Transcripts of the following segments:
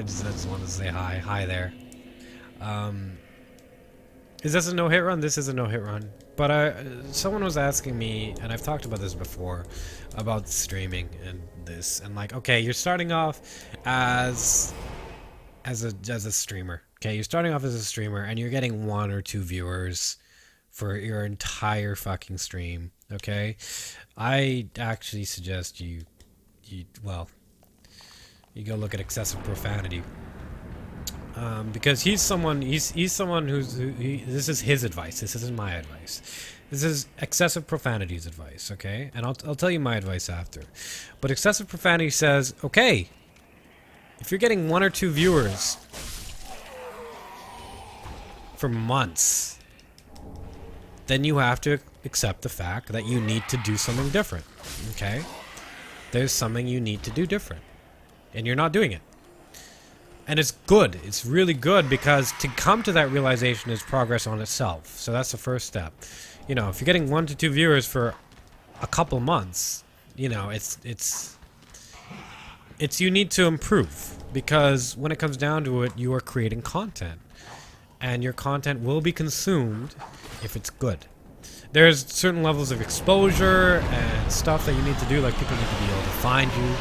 just wanted to say hi. Hi there. Is this a no-hit run? This is a no-hit run. But someone was asking me, and I've talked about this before, about streaming and this, and like, okay, you're starting off as a streamer. Okay, you're starting off as a streamer, and you're getting 1 or 2 viewers for your entire fucking stream. Okay, I actually suggest you go look at excessive profanity. Because he's someone this is his advice. This isn't my advice. This is excessive profanity's advice, okay? And I'll tell you my advice after. But excessive profanity says, okay, if you're getting 1 or 2 viewers for months, then you have to accept the fact that you need to do something different, okay? There's something you need to do different, and you're not doing it. And it's good. It's really good, because to come to that realization is progress on itself. So that's the first step. You know, if you're getting 1 to 2 viewers for a couple months, you know, it's you need to improve, because when it comes down to it, you are creating content, and your content will be consumed if it's good. There's certain levels of exposure and stuff that you need to do, like people need to be able to find you.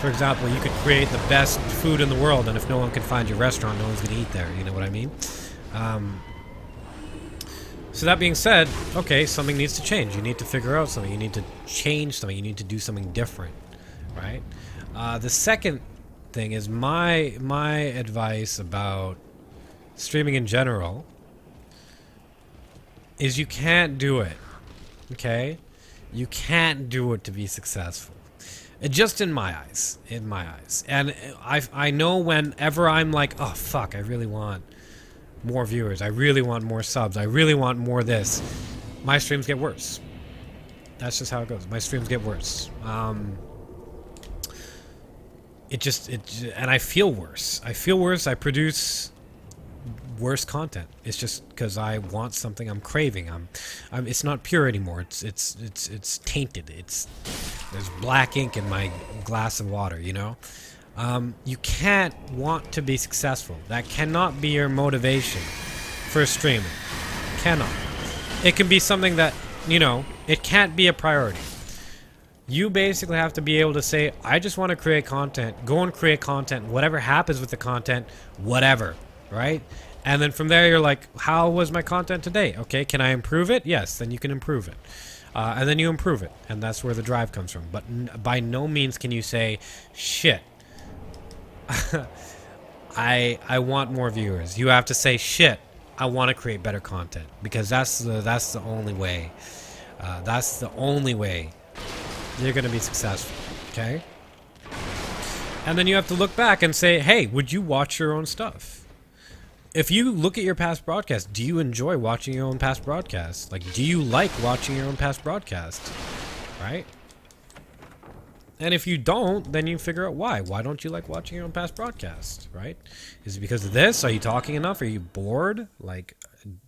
For example, you could create the best food in the world, and if no one can find your restaurant, no one's going to eat there. You know what I mean? So that being said, okay, something needs to change. You need to figure out something. You need to change something. You need to do something different, right? The second thing is my advice about streaming in general is you can't do it, okay? You can't do it to be successful. Just in my eyes. And I know whenever I'm like, oh fuck, I really want more viewers, I really want more subs, I really want more this, my streams get worse. That's just how it goes. My streams get worse. And I feel worse. I produce worse content. It's just because I want something. I'm craving. It's not pure anymore. It's tainted. There's black ink in my glass of water. You know, you can't want to be successful. That cannot be your motivation for streaming. Cannot. It can be something that, you know, it can't be a priority. You basically have to be able to say, I just want to create content. Go and create content. Whatever happens with the content, whatever, right? And then from there, you're like, how was my content today? Okay, can I improve it? Yes, then you can improve it. And then you improve it. And that's where the drive comes from. But by no means can you say, shit, I want more viewers. You have to say, shit, I want to create better content. Because that's the only way. That's the only way you're going to be successful. Okay? And then you have to look back and say, hey, would you watch your own stuff? If you look at your past broadcasts, do you enjoy watching your own past broadcasts? Like, do you like watching your own past broadcasts? Right? And if you don't, then you figure out why. Why don't you like watching your own past broadcasts? Right? Is it because of this? Are you talking enough? Are you bored? Like,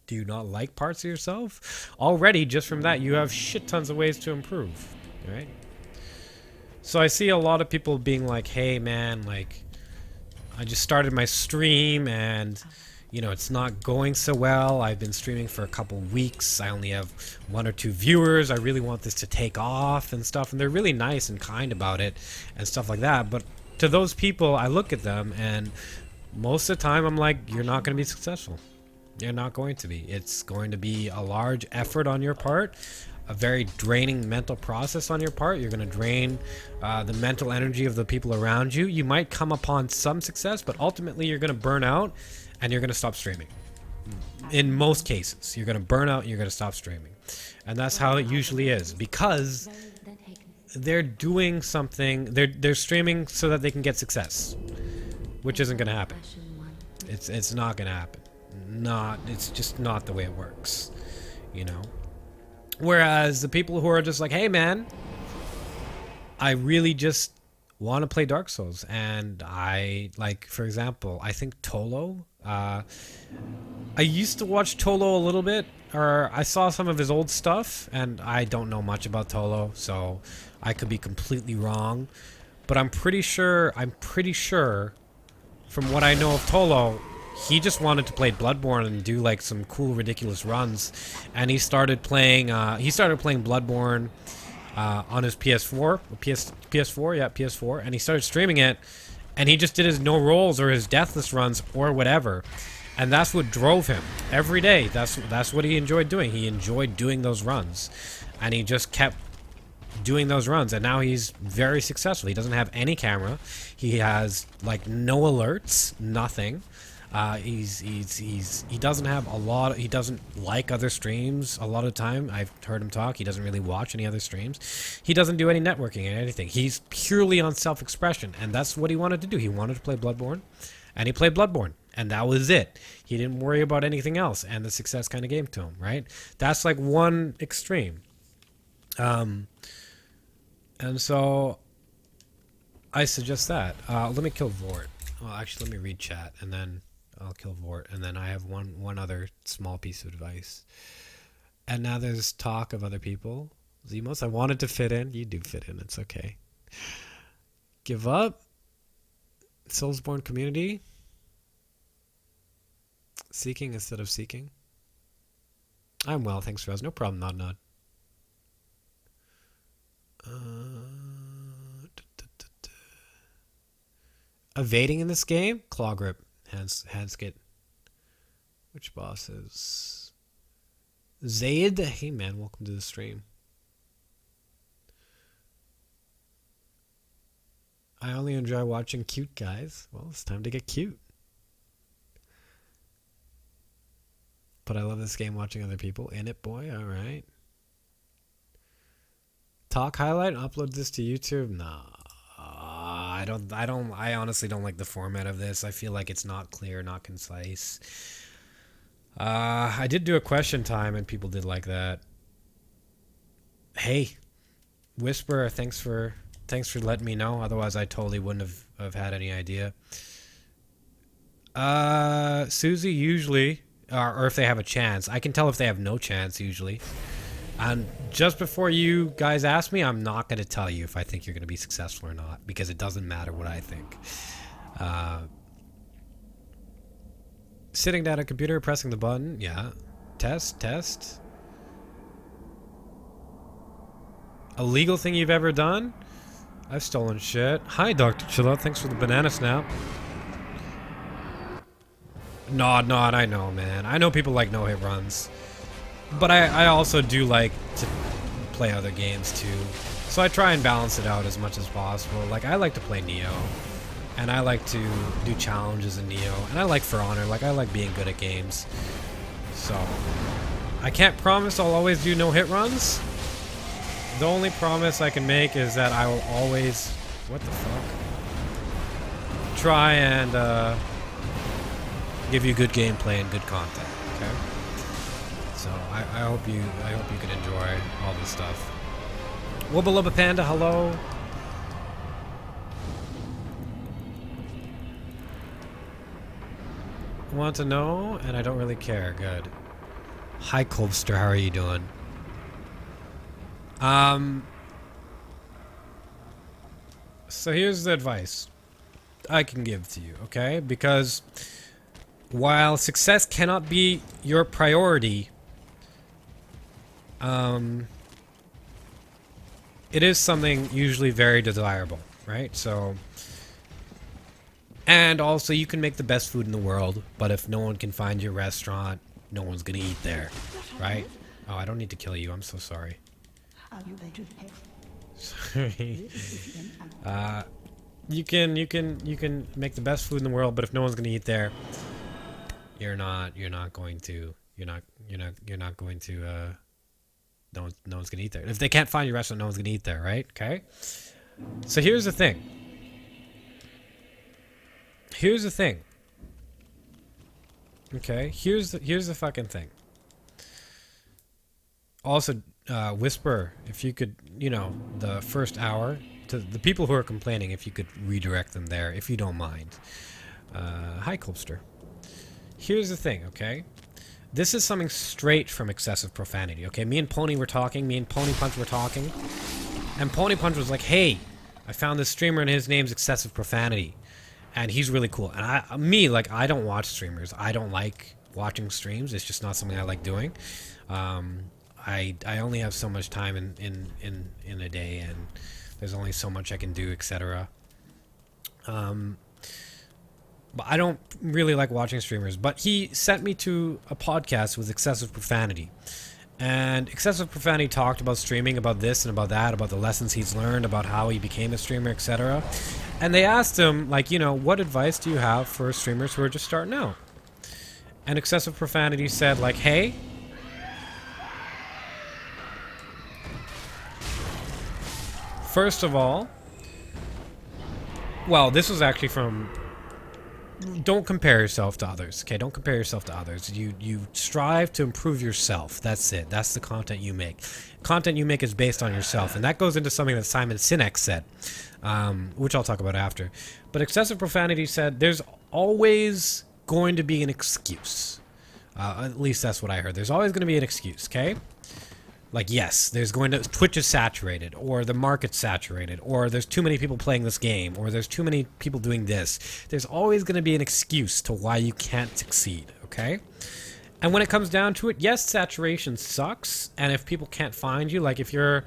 do you not like parts of yourself? Already, just from that, you have shit tons of ways to improve. Right? So I see a lot of people being like, hey, man, like, I just started my stream and, you know, it's not going so well. I've been streaming for a couple weeks. I only have 1 or 2 viewers. I really want this to take off and stuff. And they're really nice and kind about it and stuff like that. But to those people, I look at them and most of the time I'm like, you're not going to be successful. You're not going to be. It's going to be a large effort on your part. A very draining mental process on your part. You're going to drain the mental energy of the people around you. You might come upon some success, but ultimately you're going to burn out and you're going to stop streaming. In most cases, you're going to burn out and you're going to stop streaming. And that's how it usually is, because they're doing something, they're streaming so that they can get success, which isn't going to happen. It's not going to happen. It's just not the way it works, you know? Whereas the people who are just like, hey man, I really just want to play Dark Souls, and I, like, for example, I think Tolo, I used to watch Tolo a little bit, or I saw some of his old stuff, and I don't know much about Tolo, so I could be completely wrong, but I'm pretty sure from what I know of Tolo, he just wanted to play Bloodborne and do like some cool, ridiculous runs, and he started playing. He started playing Bloodborne on his PS4, PS4, and he started streaming it, and he just did his no rolls or his deathless runs or whatever, and that's what drove him every day. That's what he enjoyed doing. He enjoyed doing those runs, and he just kept doing those runs, and now he's very successful. He doesn't have any camera. He has like no alerts, nothing. He doesn't have a lot. He doesn't like other streams a lot of the time. I've heard him talk. He doesn't really watch any other streams. He doesn't do any networking or anything. He's purely on self-expression, and that's what he wanted to do. He wanted to play Bloodborne, and he played Bloodborne, and that was it. He didn't worry about anything else, and the success kind of gave to him, right? That's like one extreme. And so I suggest that. Let me kill Vort. Well, actually, let me read chat, and then I'll kill Vort, and then I have one other small piece of advice. And now there's talk of other people. Zemos, I wanted to fit in. You do fit in. It's okay. Give up. Soulsborne community. Seeking instead of seeking. I'm well, thanks, Rose. No problem, Nod. Evading in this game? Claw grip. Hands get. Which bosses? Zaid? Hey man, welcome to the stream. I only enjoy watching cute guys. Well, it's time to get cute. But I love this game watching other people. In it, boy. Alright. Talk highlight? Upload this to YouTube? Nah. I honestly don't like the format of this. I feel like it's not clear, not concise. I did do a question time and people did like that. Hey, Whisper, thanks for letting me know. Otherwise I totally wouldn't have had any idea. Susie usually, or if they have a chance. I can tell if they have no chance usually. And just before you guys ask me, I'm not going to tell you if I think you're going to be successful or not, because it doesn't matter what I think. Sitting down at a computer, pressing the button, yeah. Test. A legal thing you've ever done? I've stolen shit. Hi, Dr. Chilla. Thanks for the banana snap. Nod, I know, man. I know people like no-hit runs. But I also do like to play other games too. So I try and balance it out as much as possible. Like, I like to play Neo. And I like to do challenges in Neo. And I like For Honor. Like, I like being good at games. So, I can't promise I'll always do no-hit runs. The only promise I can make is that I will always... What the fuck? Try and give you good gameplay and good content. Okay? So I hope you can enjoy all this stuff. Wubba Lubba Panda, hello. Want to know, and I don't really care. Good. Hi, Colbster. How are you doing? So here's the advice I can give to you, okay? Because while success cannot be your priority, it is something usually very desirable, right? So, and also you can make the best food in the world, but if no one can find your restaurant, no one's gonna eat there, right? Oh, I don't need to kill you. I'm so sorry. Sorry. You can make the best food in the world, but if no one's gonna eat there, you're not going to no one's gonna eat there. If they can't find your restaurant, no one's gonna eat there, right? Okay. So here's the thing. Okay. Here's the fucking thing. Also, Whisper, if you could, the first hour to the people who are complaining, if you could redirect them there, if you don't mind. Hi, Colbster. Here's the thing, okay? This is something straight from excessive profanity, okay? Me and Pony were talking, me and Pony Punch were talking, and Pony Punch was like, hey, I found this streamer and his name's excessive profanity. and he's really cool. And I don't watch streamers. I don't like watching streams. It's just not something I like doing. I only have so much time in a day, and there's only so much I can do, etc. But I don't really like watching streamers. But he sent me to a podcast with excessive profanity. And excessive profanity talked about streaming, about this and about that, about the lessons he's learned, about how he became a streamer, etc. And they asked him, like, you know, what advice do you have for streamers who are just starting out? And excessive profanity said, like, hey, first of all, well, this was actually from, don't compare yourself to others, okay? Don't compare yourself to others. You strive to improve yourself. That's it. That's the content you make. Content you make is based on yourself, and that goes into something that Simon Sinek said, which I'll talk about after. But excessive profanity said there's always going to be an excuse. At least that's what I heard. There's always going to be an excuse, okay? Like, yes, there's going to... Twitch is saturated, or the market's saturated, or there's too many people playing this game, or there's too many people doing this. There's always going to be an excuse to why you can't succeed, okay? And when it comes down to it, yes, saturation sucks, and if people can't find you, like if you're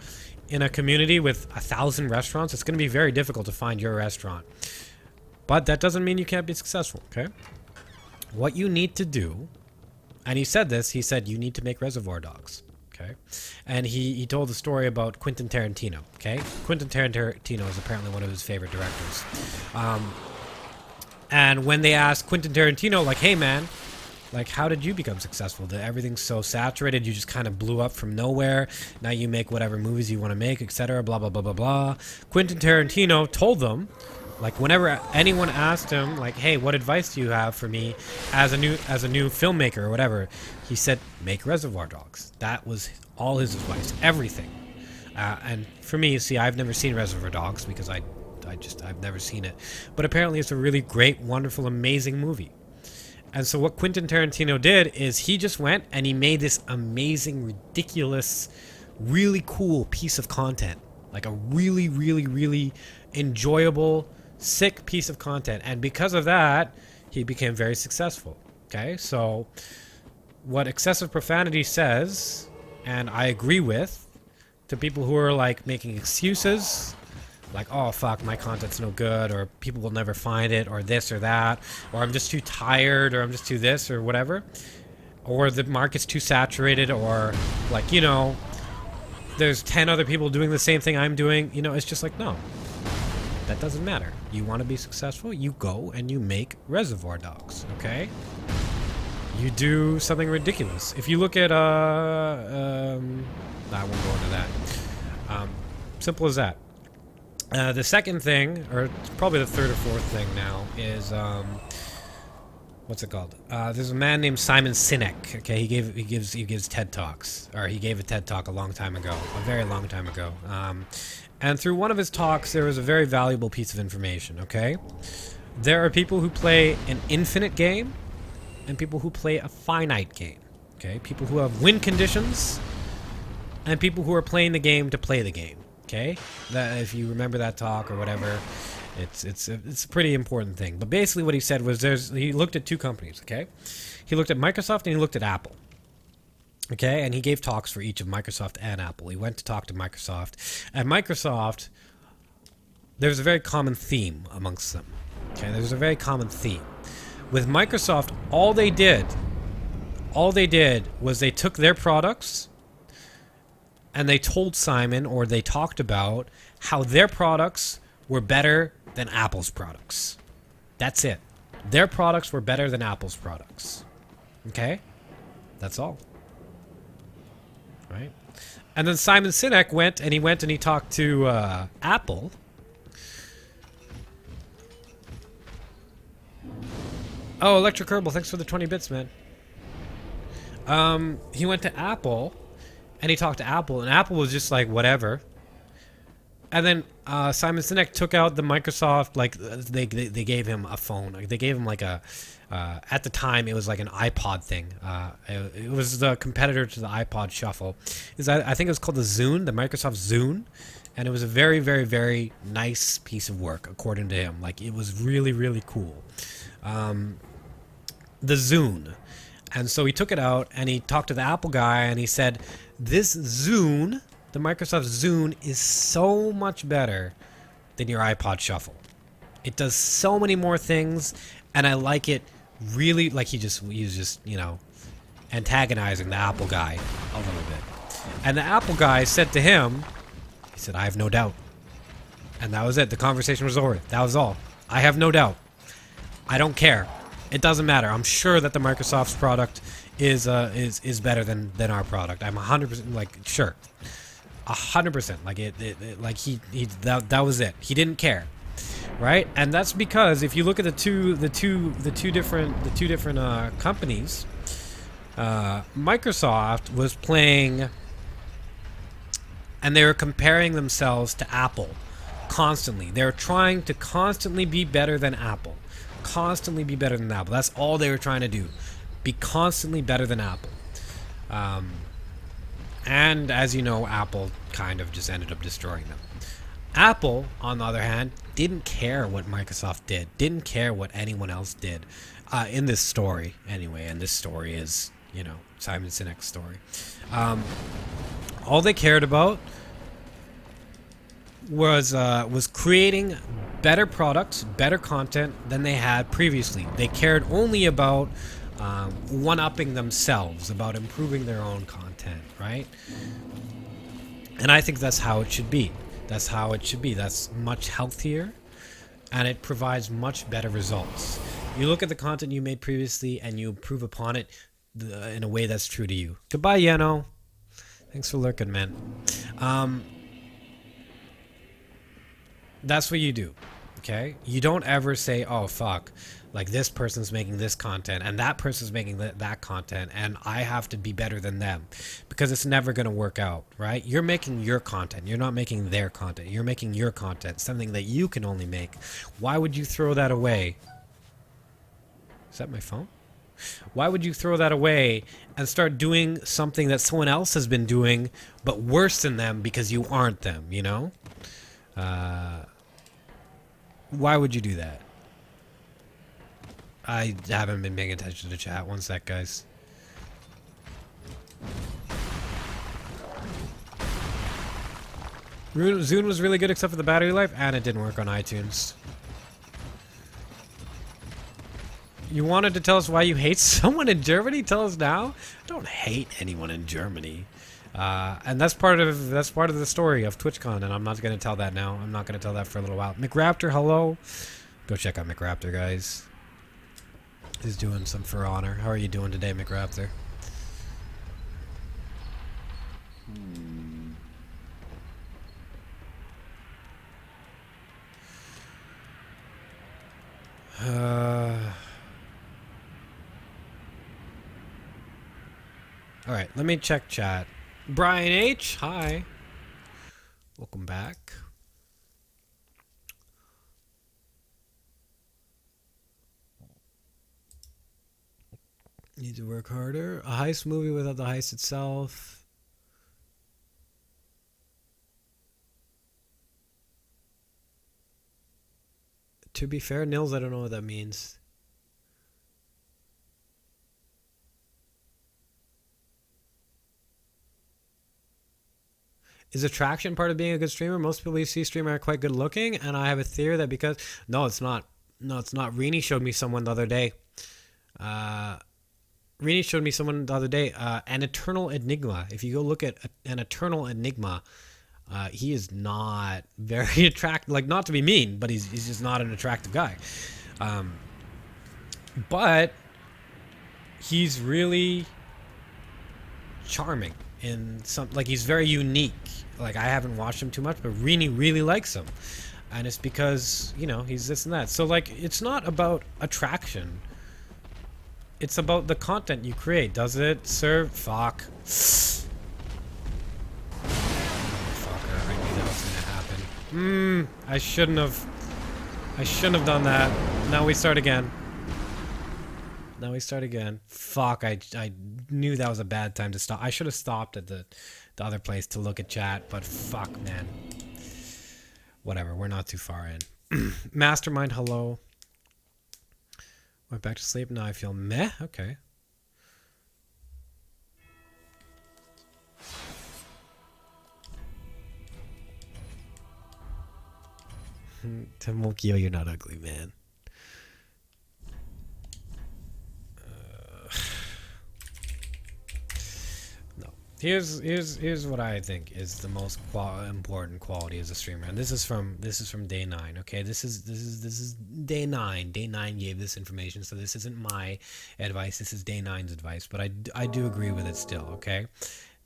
in a community with 1,000 restaurants, it's going to be very difficult to find your restaurant. But that doesn't mean you can't be successful, okay? What you need to do, and he said this, he said you need to make Reservoir Dogs. Okay, and he told the story about Quentin Tarantino. Okay, Quentin Tarantino is apparently one of his favorite directors. And when they asked Quentin Tarantino, like, hey man, like, how did you become successful? Everything's so saturated, you just kind of blew up from nowhere. Now you make whatever movies you want to make, etc. Blah blah blah blah blah. Quentin Tarantino told them, like, whenever anyone asked him, like, hey, what advice do you have for me as a new filmmaker or whatever, he said, make Reservoir Dogs. That was all his advice, everything. And for me, see, I've never seen Reservoir Dogs because I've never seen it. But apparently it's a really great, wonderful, amazing movie. And so what Quentin Tarantino did is he just went and he made this amazing, ridiculous, really cool piece of content. Like a really, really, really enjoyable, sick piece of content. And because of that, he became very successful. Okay, so what excessive profanity says, and I agree with, to people who are like making excuses, like, oh fuck, my content's no good, or people will never find it, or this or that, or I'm just too tired, or I'm just too this or whatever, or the market's too saturated, or like, you know, there's 10 other people doing the same thing I'm doing, you know, it's just like, no, that doesn't matter. You want to be successful, you go and you make Reservoir Dogs, okay? You do something ridiculous. If you look at, I won't go into that. Simple as that. The second thing, or probably the third or fourth thing now, is, what's it called? There's a man named Simon Sinek, okay? He gives TED Talks, or he gave a TED Talk a long time ago, a very long time ago. And through one of his talks, there was a very valuable piece of information, okay? There are people who play an infinite game, and people who play a finite game, okay? People who have win conditions, and people who are playing the game to play the game, okay? That, if you remember that talk or whatever, it's a pretty important thing. But basically what he said was he looked at two companies, okay? He looked at Microsoft and he looked at Apple. Okay, and he gave talks for each of Microsoft and Apple. He went to talk to Microsoft. At Microsoft, there's a very common theme amongst them. Okay, there's a very common theme. With Microsoft, all they did was they took their products and they told Simon, or they talked about how their products were better than Apple's products. That's it. Their products were better than Apple's products. Okay? That's all. Right? And then Simon Sinek went and he talked to Apple. Oh, Electric Herbal, thanks for the 20 bits, man. He went to Apple and he talked to Apple, and Apple was just like, whatever. And then Simon Sinek took out the Microsoft, like, they gave him a phone. Like, they gave him like a, at the time, it was like an iPod thing. It was the competitor to the iPod Shuffle. I think it was called the Zune, the Microsoft Zune. And it was a very, very, very nice piece of work, according to him. Like, it was really, really cool. The Zune. And so he took it out and he talked to the Apple guy and he said, this Zune, the Microsoft Zune, is so much better than your iPod Shuffle. It does so many more things, and I like it really. Like, he was just, you know, antagonizing the Apple guy a little bit. And the Apple guy said to him, he said, I have no doubt. And that was it. The conversation was over. That was all. I have no doubt. I don't care. It doesn't matter. I'm sure that the Microsoft's product is better than our product. I'm 100% like sure, 100%. Like like that was it. He didn't care, right? And that's because if you look at the two different companies, Microsoft was playing, and they were comparing themselves to Apple constantly. They're trying to constantly be better than Apple. Constantly be better than Apple. That's all they were trying to do. Be constantly better than Apple. And as you know, Apple kind of just ended up destroying them. Apple, on the other hand, didn't care what Microsoft did. Didn't care what anyone else did. In this story, anyway. And this story is, you know, Simon Sinek's story. All they cared about was creating better products, better content than they had previously. They cared only about one-upping themselves, about improving their own content, right? And I think that's how it should be. That's how it should be. That's much healthier, and it provides much better results. You look at the content you made previously, and you improve upon it in a way that's true to you. Goodbye, Yano. Thanks for lurking, man. That's what you do, okay? You don't ever say, oh, fuck, like this person's making this content and that person's making that content and I have to be better than them, because it's never going to work out, right? You're making your content. You're not making their content. You're making your content, something that you can only make. Why would you throw that away? Is that my phone? Why would you throw that away and start doing something that someone else has been doing but worse than them because you aren't them, you know? Why would you do that? I haven't been paying attention to chat. One sec, guys. Zune was really good except for the battery life, and it didn't work on iTunes. You wanted to tell us why you hate someone in Germany? Tell us now. I don't hate anyone in Germany. And that's part of the story of TwitchCon, and I'm not going to tell that now. I'm not going to tell that for a little while. McRaptor, hello. Go check out McRaptor, guys. He's doing some For Honor. How are you doing today, McRaptor? Alright, let me check chat. Brian H, hi. Welcome back. Need to work harder. A heist movie without the heist itself. To be fair, Nils, I don't know what that means. Is attraction part of being a good streamer? Most people you see streamer are quite good looking, and I have a theory that because... No, it's not. No, it's not. Rini showed me someone the other day. Rini showed me someone the other day. An Eternal Enigma. If you go look at an Eternal Enigma, he is not very attractive. Like, not to be mean, but he's just not an attractive guy. But he's really charming. In some, like, he's very unique. Like, I haven't watched him too much, but Rini really likes him, and it's because, you know, he's this and that. So, like, it's not about attraction. It's about the content you create. Does it serve? Fuck. Fucker, I knew that was gonna happen. I shouldn't have done that. Now we start again. Fuck, I knew that was a bad time to stop. I should have stopped at the other place to look at chat, but fuck, man. whatever. We're not too far in. Mastermind, hello. Went back to sleep. Now I feel meh. Okay. Timokio, you're not ugly, man. No. Here's what I think is the most important quality as a streamer, and this is from day 9. Okay, this is day 9. Day 9 gave this information, so this isn't my advice. This is day 9's advice, but I do agree with it still. Okay.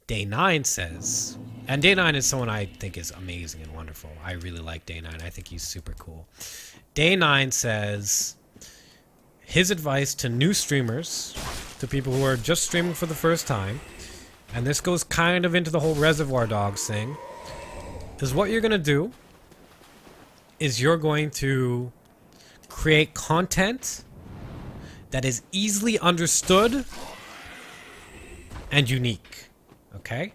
Day 9 says, and Day 9 is someone I think is amazing and wonderful. I really like Day 9. I think he's super cool. Day 9 says his advice to new streamers, to people who are just streaming for the first time, and this goes kind of into the whole Reservoir Dogs thing, is what you're going to do is you're going to create content that is easily understood and unique. Okay?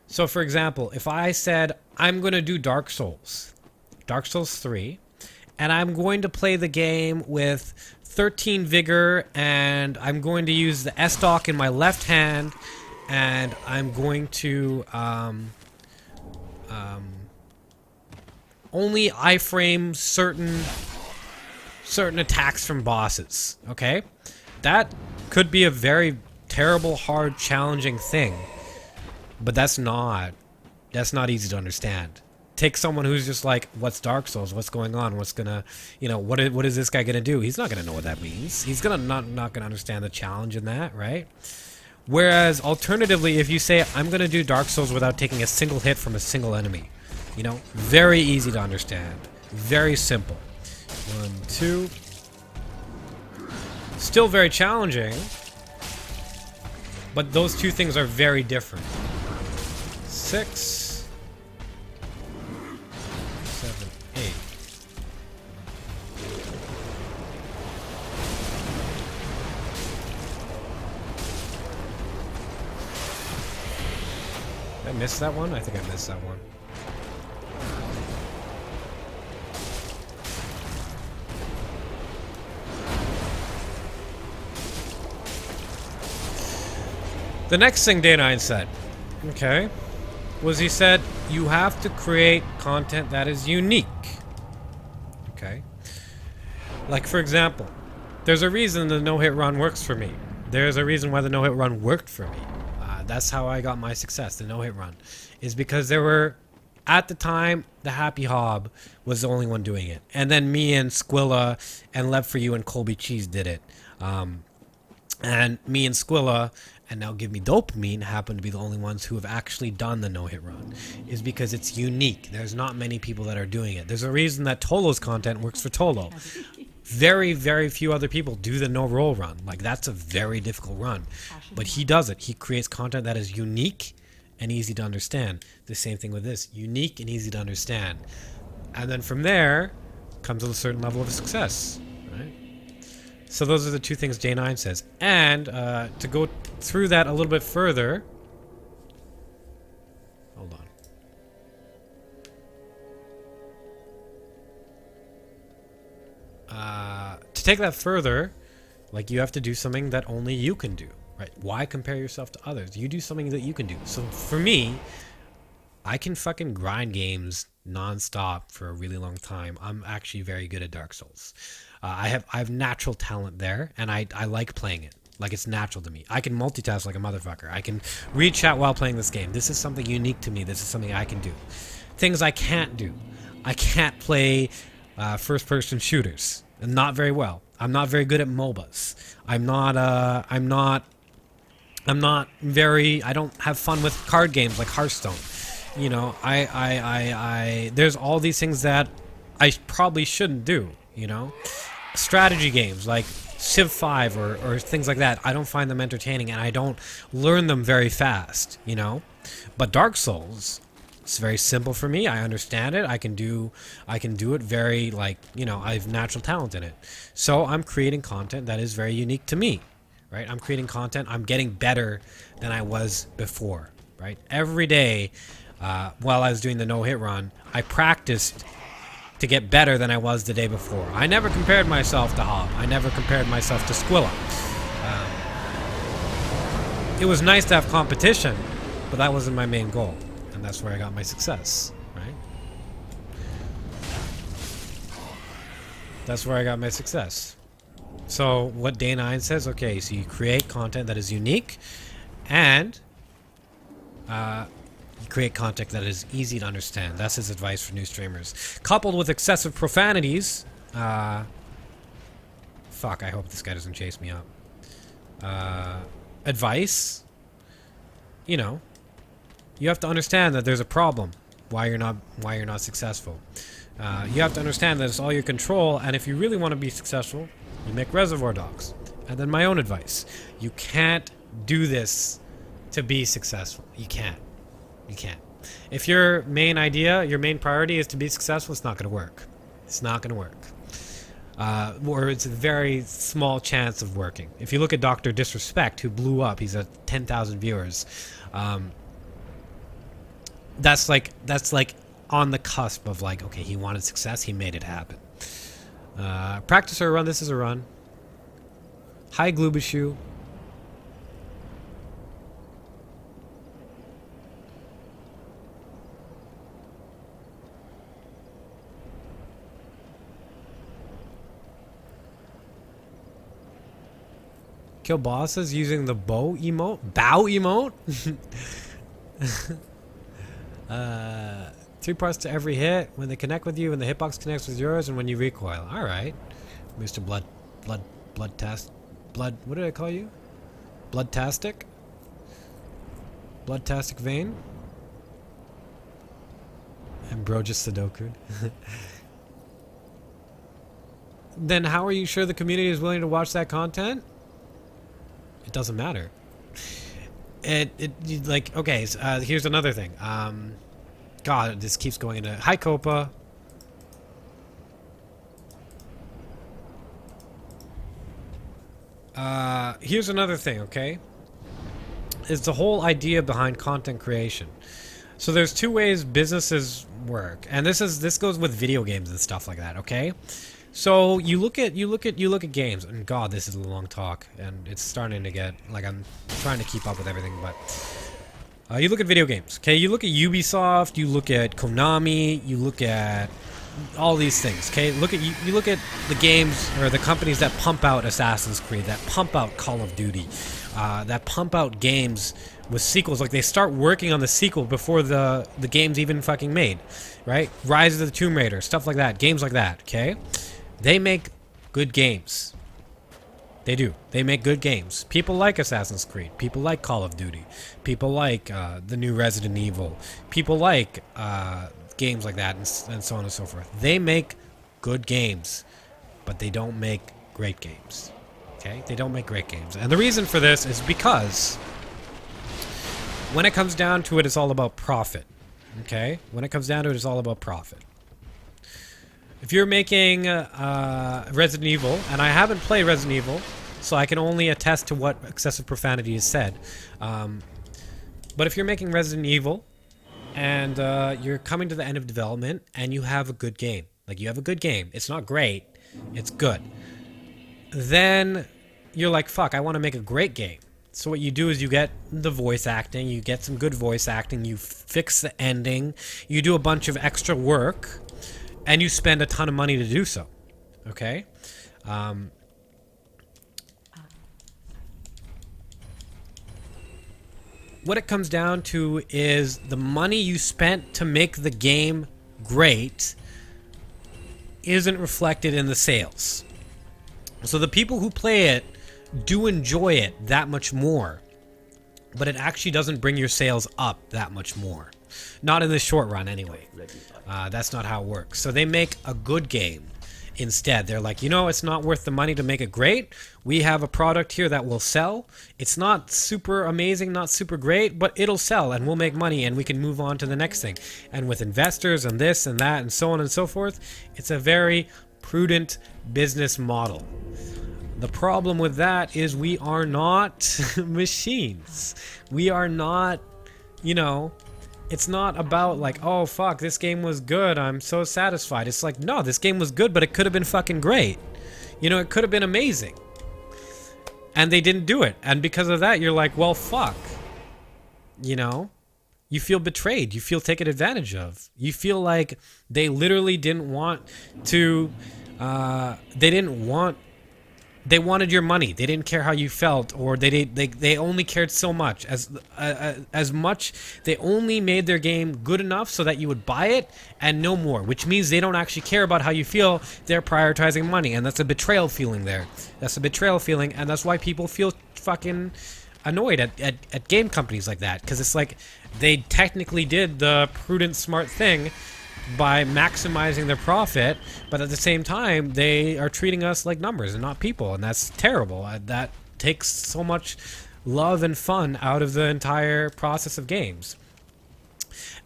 So, for example, if I said, I'm going to do Dark Souls 3, and I'm going to play the game with 13 Vigor, and I'm going to use the S-Dock in my left hand, and I'm going to only iframe certain attacks from bosses. Okay? That could be a very terrible, hard, challenging thing, but that's not easy to understand. Take someone who's just like, what's Dark Souls? What's going on? What's gonna, what is this guy gonna do? He's not gonna know what that means. He's gonna not gonna understand the challenge in that, right? Whereas alternatively, if you say, I'm gonna do Dark Souls without taking a single hit from a single enemy, very easy to understand, very simple. 1, 2. Still very challenging. But those two things are very different. 6, 7, 8. Did I miss that one? I think I missed that one. The next thing Day 9 said, okay, was he said, you have to create content that is unique. Okay? Like, for example, there's a reason the no-hit run works for me. There's a reason why the no-hit run worked for me. That's how I got my success, the no-hit run. Is because there were, at the time, the Happy Hob was the only one doing it. And then me and Squilla and Love4U and Colby Cheese did it. And me and Squilla and Now Give Me Dopamine happen to be the only ones who have actually done the no-hit run, is because it's unique. There's not many people that are doing it. There's a reason that Tolo's content works for Tolo. Very, very few other people do the no-roll run. Like, that's a very difficult run. But he does it. He creates content that is unique and easy to understand. The same thing with this. Unique and easy to understand. And then from there comes a certain level of success. Right? So those are the two things Day 9 says. And to go through that a little bit further... Hold on. To take that further, like, you have to do something that only you can do. Right? Why compare yourself to others? You do something that you can do. So for me, I can fucking grind games non-stop for a really long time. I'm actually very good at Dark Souls. I have natural talent there, and I like playing it. Like, it's natural to me. I can multitask like a motherfucker. I can read chat while playing this game. This is something unique to me. This is something I can do. Things I can't do. I can't play first-person shooters. Not very well. I'm not very good at MOBAs. I don't have fun with card games like Hearthstone. There's all these things that I probably shouldn't do, Strategy games like Civ 5 or things like that, I don't find them entertaining, and I don't learn them very fast, But Dark Souls, it's very simple for me. I understand it. I can do it very, I have natural talent in it. So I'm creating content that is very unique to me, right? I'm creating content. I'm getting better than I was before, right? Every day, while I was doing the no-hit run, I practiced to get better than I was the day before. I never compared myself to Hob. I never compared myself to Squilla. It was nice to have competition, but that wasn't my main goal. And that's where I got my success, right? That's where I got my success. So what Day 9 says, okay, so you create content that is unique, and you create content that is easy to understand. That's his advice for new streamers. Coupled with excessive profanities, fuck, I hope this guy doesn't chase me up. Advice, you know, you have to understand that there's a problem. Why you're not successful. You have to understand that it's all your control, and if you really want to be successful, you make reservoir dogs. And then my own advice: you can't do this to be successful. You can't. You can't. If your main idea, your main priority is to be successful, it's not going to work. It's not going to work. Or it's a very small chance of working. If you look at Dr. Disrespect, who blew up, he's at 10,000 viewers. That's like on the cusp of like, okay, he wanted success, he made it happen. Practice or run, this is a run. Hi, Gloobashoe. Kill bosses using the bow emote? Bow emote? 3 parts to every hit. When they connect with you, when the hitbox connects with yours, and when you recoil. Alright. Mr. Blood Test. Blood, what did I call you? Bloodtastic? Bloodtastic Vein? And bro just Sudoku. Then how are you sure the community is willing to watch that content? It doesn't matter. Like, okay, so, here's another thing. God, this keeps going into... Hi, Copa. Here's another thing, okay? It's the whole idea behind content creation. So there's 2 ways businesses work, and this goes with video games and stuff like that, okay? So you look at games, and God, this is a long talk, and it's starting to get like I'm trying to keep up with everything, but you look at video games, okay? You look at Ubisoft, you look at Konami, you look at all these things, okay? You look at the games or the companies that pump out Assassin's Creed, that pump out Call of Duty, that pump out games with sequels. Like they start working on the sequel before the game's even fucking made, right? Rise of the Tomb Raider, stuff like that, games like that, okay? They make good games. They do. They make good games. People like Assassin's Creed. People like Call of Duty. People like the new Resident Evil. People like games like that, and so on and so forth. They make good games, but they don't make great games. Okay? They don't make great games. And the reason for this is because when it comes down to it, it's all about profit. Okay? When it comes down to it, it's all about profit. If you're making Resident Evil, and I haven't played Resident Evil, so I can only attest to what excessive profanity is said. But if you're making Resident Evil, and you're coming to the end of development, and you have a good game, like you have a good game, it's not great, it's good, then you're like, fuck, I want to make a great game. So what you do is you get the voice acting, you get some good voice acting, you fix the ending, you do a bunch of extra work, and you spend a ton of money to do so. Okay? What it comes down to is the money you spent to make the game great isn't reflected in the sales. So the people who play it do enjoy it that much more, but it actually doesn't bring your sales up that much more. Not in the short run, anyway. That's not how it works. So they make a good game instead. They're like, you know, it's not worth the money to make it great. We have a product here that will sell. It's not super amazing, not super great, but it'll sell and we'll make money and we can move on to the next thing. And with investors and this and that and so on and so forth, it's a very prudent business model. The problem with that is we are not machines. We are not, you know, It's not about like, oh fuck, this game was good, I'm so satisfied. It's like, no, this game was good, but it could have been fucking great. You know, it could have been amazing. And they didn't do it. And because of that, you're like, well, fuck. You know? You feel betrayed. You feel taken advantage of. You feel like they literally didn't want to... They wanted your money. They didn't care how you felt, or they only cared so much. As much, they only made their game good enough so that you would buy it and no more, which means they don't actually care about how you feel. They're prioritizing money, and that's a betrayal feeling there. That's a betrayal feeling, and that's why people feel fucking annoyed at game companies like that, because it's like they technically did the prudent, smart thing by maximizing their profit, but at the same time they are treating us like numbers and not people, and that's terrible. That takes so much love and fun out of the entire process of games.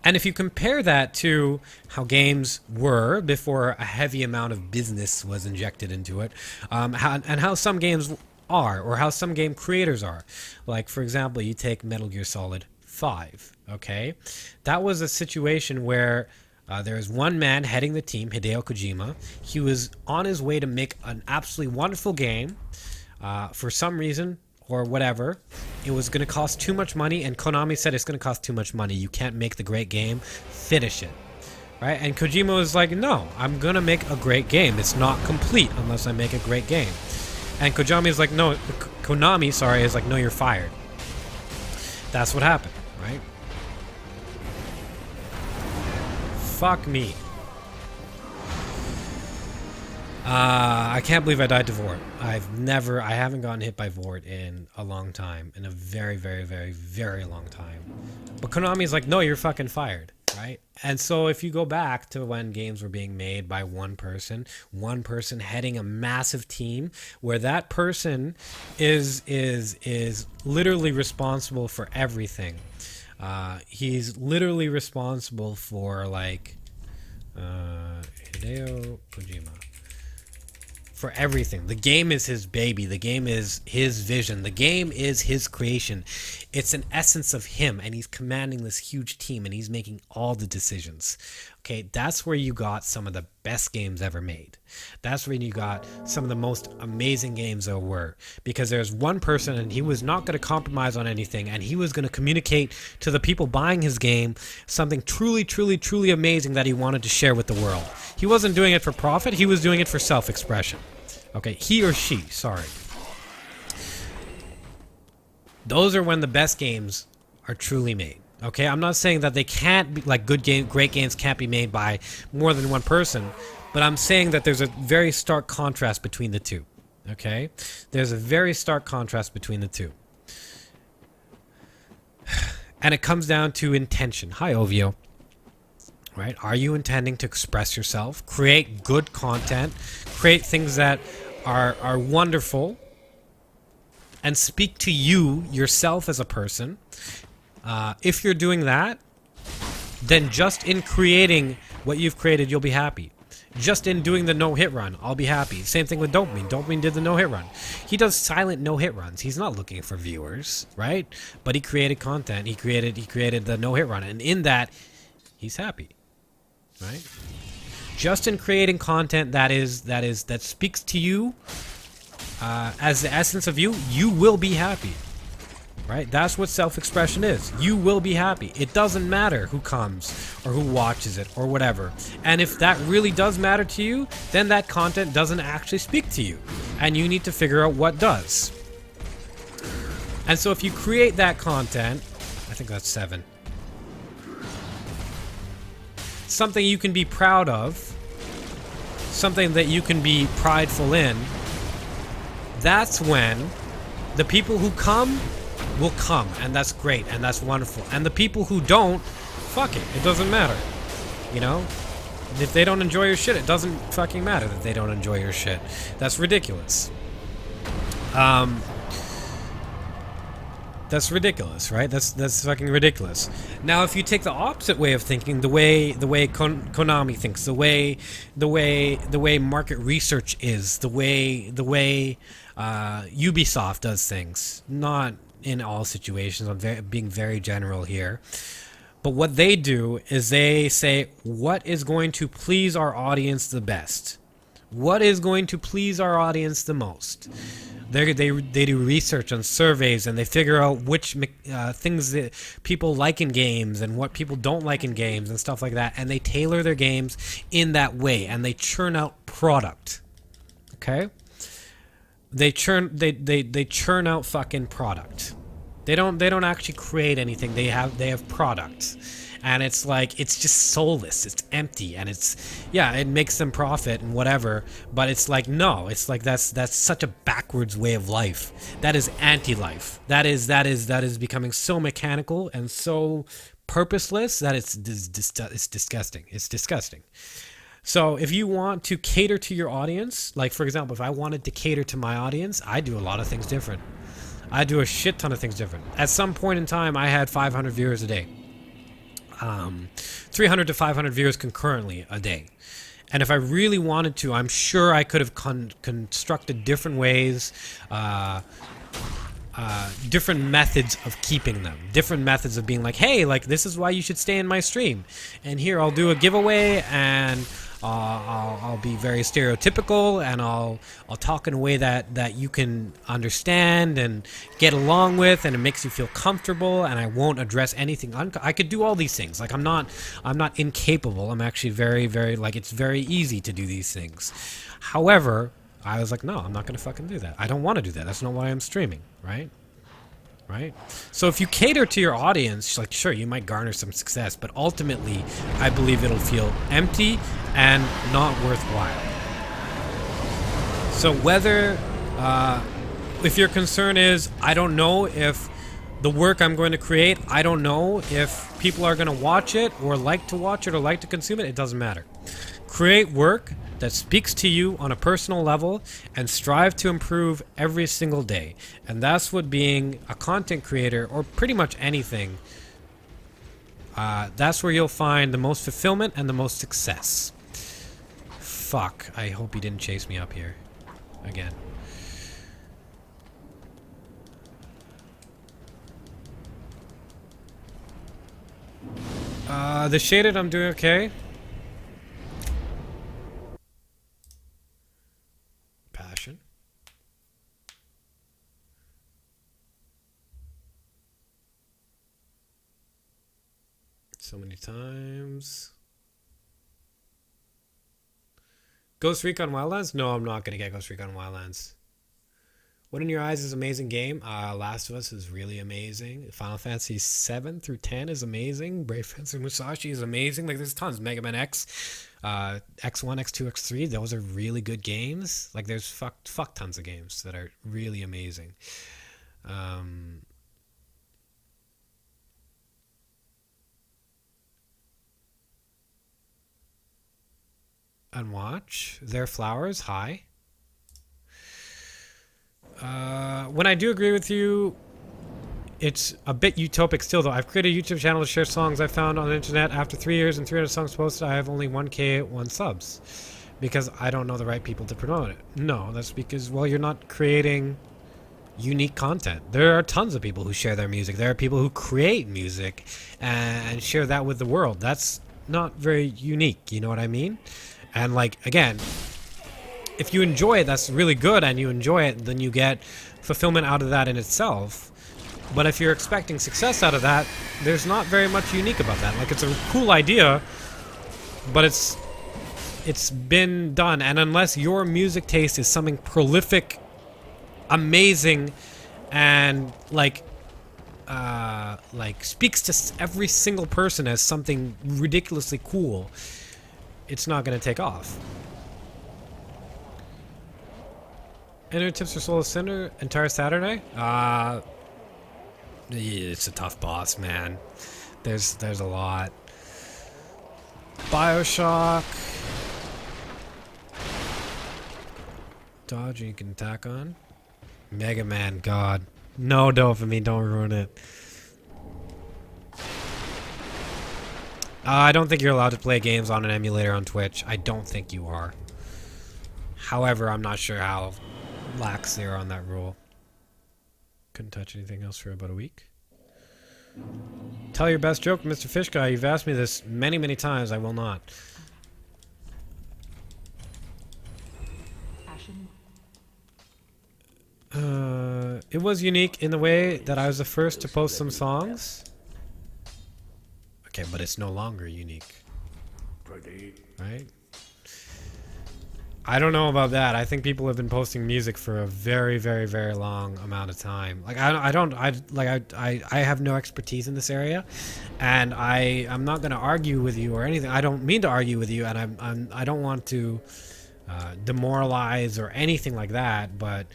And if you compare that to how games were before a heavy amount of business was injected into it, how some games are, or how some game creators are, like for example, you take Metal Gear Solid 5, okay? That was a situation where there was one man heading the team, Hideo Kojima. He was on his way to make an absolutely wonderful game. For some reason, or whatever, it was going to cost too much money, and Konami said it's going to cost too much money. You can't make the great game. Finish it. Right? And Kojima was like, no, I'm going to make a great game. It's not complete unless I make a great game. And Konami is like, no, no, you're fired. That's what happened, right? Fuck me. I can't believe I died to Vort. I haven't gotten hit by Vort in a long time. In a very, very, very, very long time. But Konami's like, no, you're fucking fired, right? And so if you go back to when games were being made by one person heading a massive team, where that person is literally responsible for everything. He's literally responsible for, like, Hideo Kojima. For everything. The game is his baby. The game is his vision. The game is his creation. It's an essence of him, and he's commanding this huge team, and he's making all the decisions. Okay, that's where you got some of the best games ever made. That's where you got some of the most amazing games there were. Because there's one person, and he was not going to compromise on anything, and he was going to communicate to the people buying his game something truly, truly, truly amazing that he wanted to share with the world. He wasn't doing it for profit, he was doing it for self-expression. Okay, he or she, sorry. Those are when the best games are truly made. Okay, I'm not saying that they can't be, like, great games can't be made by more than one person, but I'm saying that there's a very stark contrast between the two. Okay, there's a very stark contrast between the two, and it comes down to intention. Hi, Ovio. Right? Are you intending to express yourself, create good content, create things that are wonderful, and speak to you yourself as a person? If you're doing that, then just in creating what you've created, you'll be happy. Just in doing the no-hit run, I'll be happy. Same thing with Dopamine. Dopamine did the no-hit run. He does silent no-hit runs. He's not looking for viewers, right? But he created content. He created the no-hit run, and in that, he's happy, right? Just in creating content that speaks to you as the essence of you, you will be happy. Right? That's what self-expression is. You will be happy. It doesn't matter who comes or who watches it or whatever. And if that really does matter to you, then that content doesn't actually speak to you. And you need to figure out what does. And so if you create that content, I think that's 7. Something you can be proud of, something that you can be prideful in, that's when the people who come will come, and that's great, and that's wonderful. And the people who don't, fuck it, it doesn't matter. You know? If they don't enjoy your shit, it doesn't fucking matter that they don't enjoy your shit. That's ridiculous. That's ridiculous, right? That's fucking ridiculous. Now, if you take the opposite way of thinking, the way Konami thinks, the way market research is, the way Ubisoft does things, not in all situations, I'm being very general here, But what they do is they say, what is going to please our audience the best? What is going to please our audience the most? They do research on surveys, and they figure out which things that people like in games and what people don't like in games and stuff like that. And they tailor their games in that way, and they churn out product. Okay? They churn out fucking product. They don't actually create anything. They have product. And it's like, it's just soulless, it's empty, and it makes them profit and whatever, but it's like, no, it's like that's such a backwards way of life. That is anti-life. That is becoming so mechanical and so purposeless that it's disgusting. It's disgusting. So if you want to cater to your audience, like for example, if I wanted to cater to my audience, I do a lot of things different. I do a shit ton of things different. At some point in time, I had 500 viewers a day. 300 to 500 viewers concurrently a day. And if I really wanted to, I'm sure I could have constructed different ways, different methods of keeping them, different methods of being like, hey, like, this is why you should stay in my stream. And here, I'll do a giveaway, and I'll be very stereotypical, and I'll talk in a way that you can understand and get along with, and it makes you feel comfortable, and I won't address anything. I could do all these things. Like, I'm not incapable. I'm actually very, very, like, it's very easy to do these things. However, I was like, no, I'm not going to fucking do that. I don't want to do that. That's not why I'm streaming, right? Right? So if you cater to your audience, like, sure, you might garner some success, but ultimately, I believe it'll feel empty and not worthwhile. So whether, if your concern is, I don't know if the work I'm going to create, I don't know if people are going to watch it or like to watch it or like to consume it, it doesn't matter. Create work that speaks to you on a personal level and strive to improve every single day. And that's what being a content creator, or pretty much anything, that's where you'll find the most fulfillment and the most success. Fuck, I hope he didn't chase me up here again. The shaded, I'm doing okay. Passion. So many times. Ghost Recon Wildlands? No, I'm not gonna get Ghost Recon Wildlands. What in your eyes is an amazing game? Last of Us is really amazing. Final Fantasy 7 through 10 is amazing. Brave Fencer Musashi is amazing. Like, there's tons. Mega Man X, X1, X2, X3. Those are really good games. Like, there's fuck tons of games that are really amazing. And watch Their Flowers. Hi. When I do agree with you, it's a bit utopic still, though. I've created a YouTube channel to share songs I found on the internet. After 3 years and 300 songs posted, I have only 1K 1 subs. Because I don't know the right people to promote it. No, that's because, well, you're not creating unique content. There are tons of people who share their music. There are people who create music and share that with the world. That's not very unique, you know what I mean? And, like, again, if you enjoy it, that's really good, and you enjoy it, then you get fulfillment out of that in itself. But if you're expecting success out of that, there's not very much unique about that. Like, it's a cool idea, but it's been done, and unless your music taste is something prolific, amazing, and like speaks to every single person as something ridiculously cool, it's not going to take off. Any tips for Soul Cinder entire Saturday? It's a tough boss, man. There's a lot. BioShock. Dodge you can attack on. Mega Man, God. No dopamine, don't ruin it. I don't think you're allowed to play games on an emulator on Twitch. I don't think you are. However, I'm not sure how lax they are on that rule. Couldn't touch anything else for about a week. Tell your best joke, Mr. Fish Guy. You've asked me this many, many times. I will not. It was unique in the way that I was the first to post some songs. Okay, but it's no longer unique. Right? I don't know about that. I think people have been posting music for a very, very, very long amount of time. Like I have no expertise in this area, and I'm not going to argue with you or anything. I don't mean to argue with you, and I don't want to demoralize or anything like that. But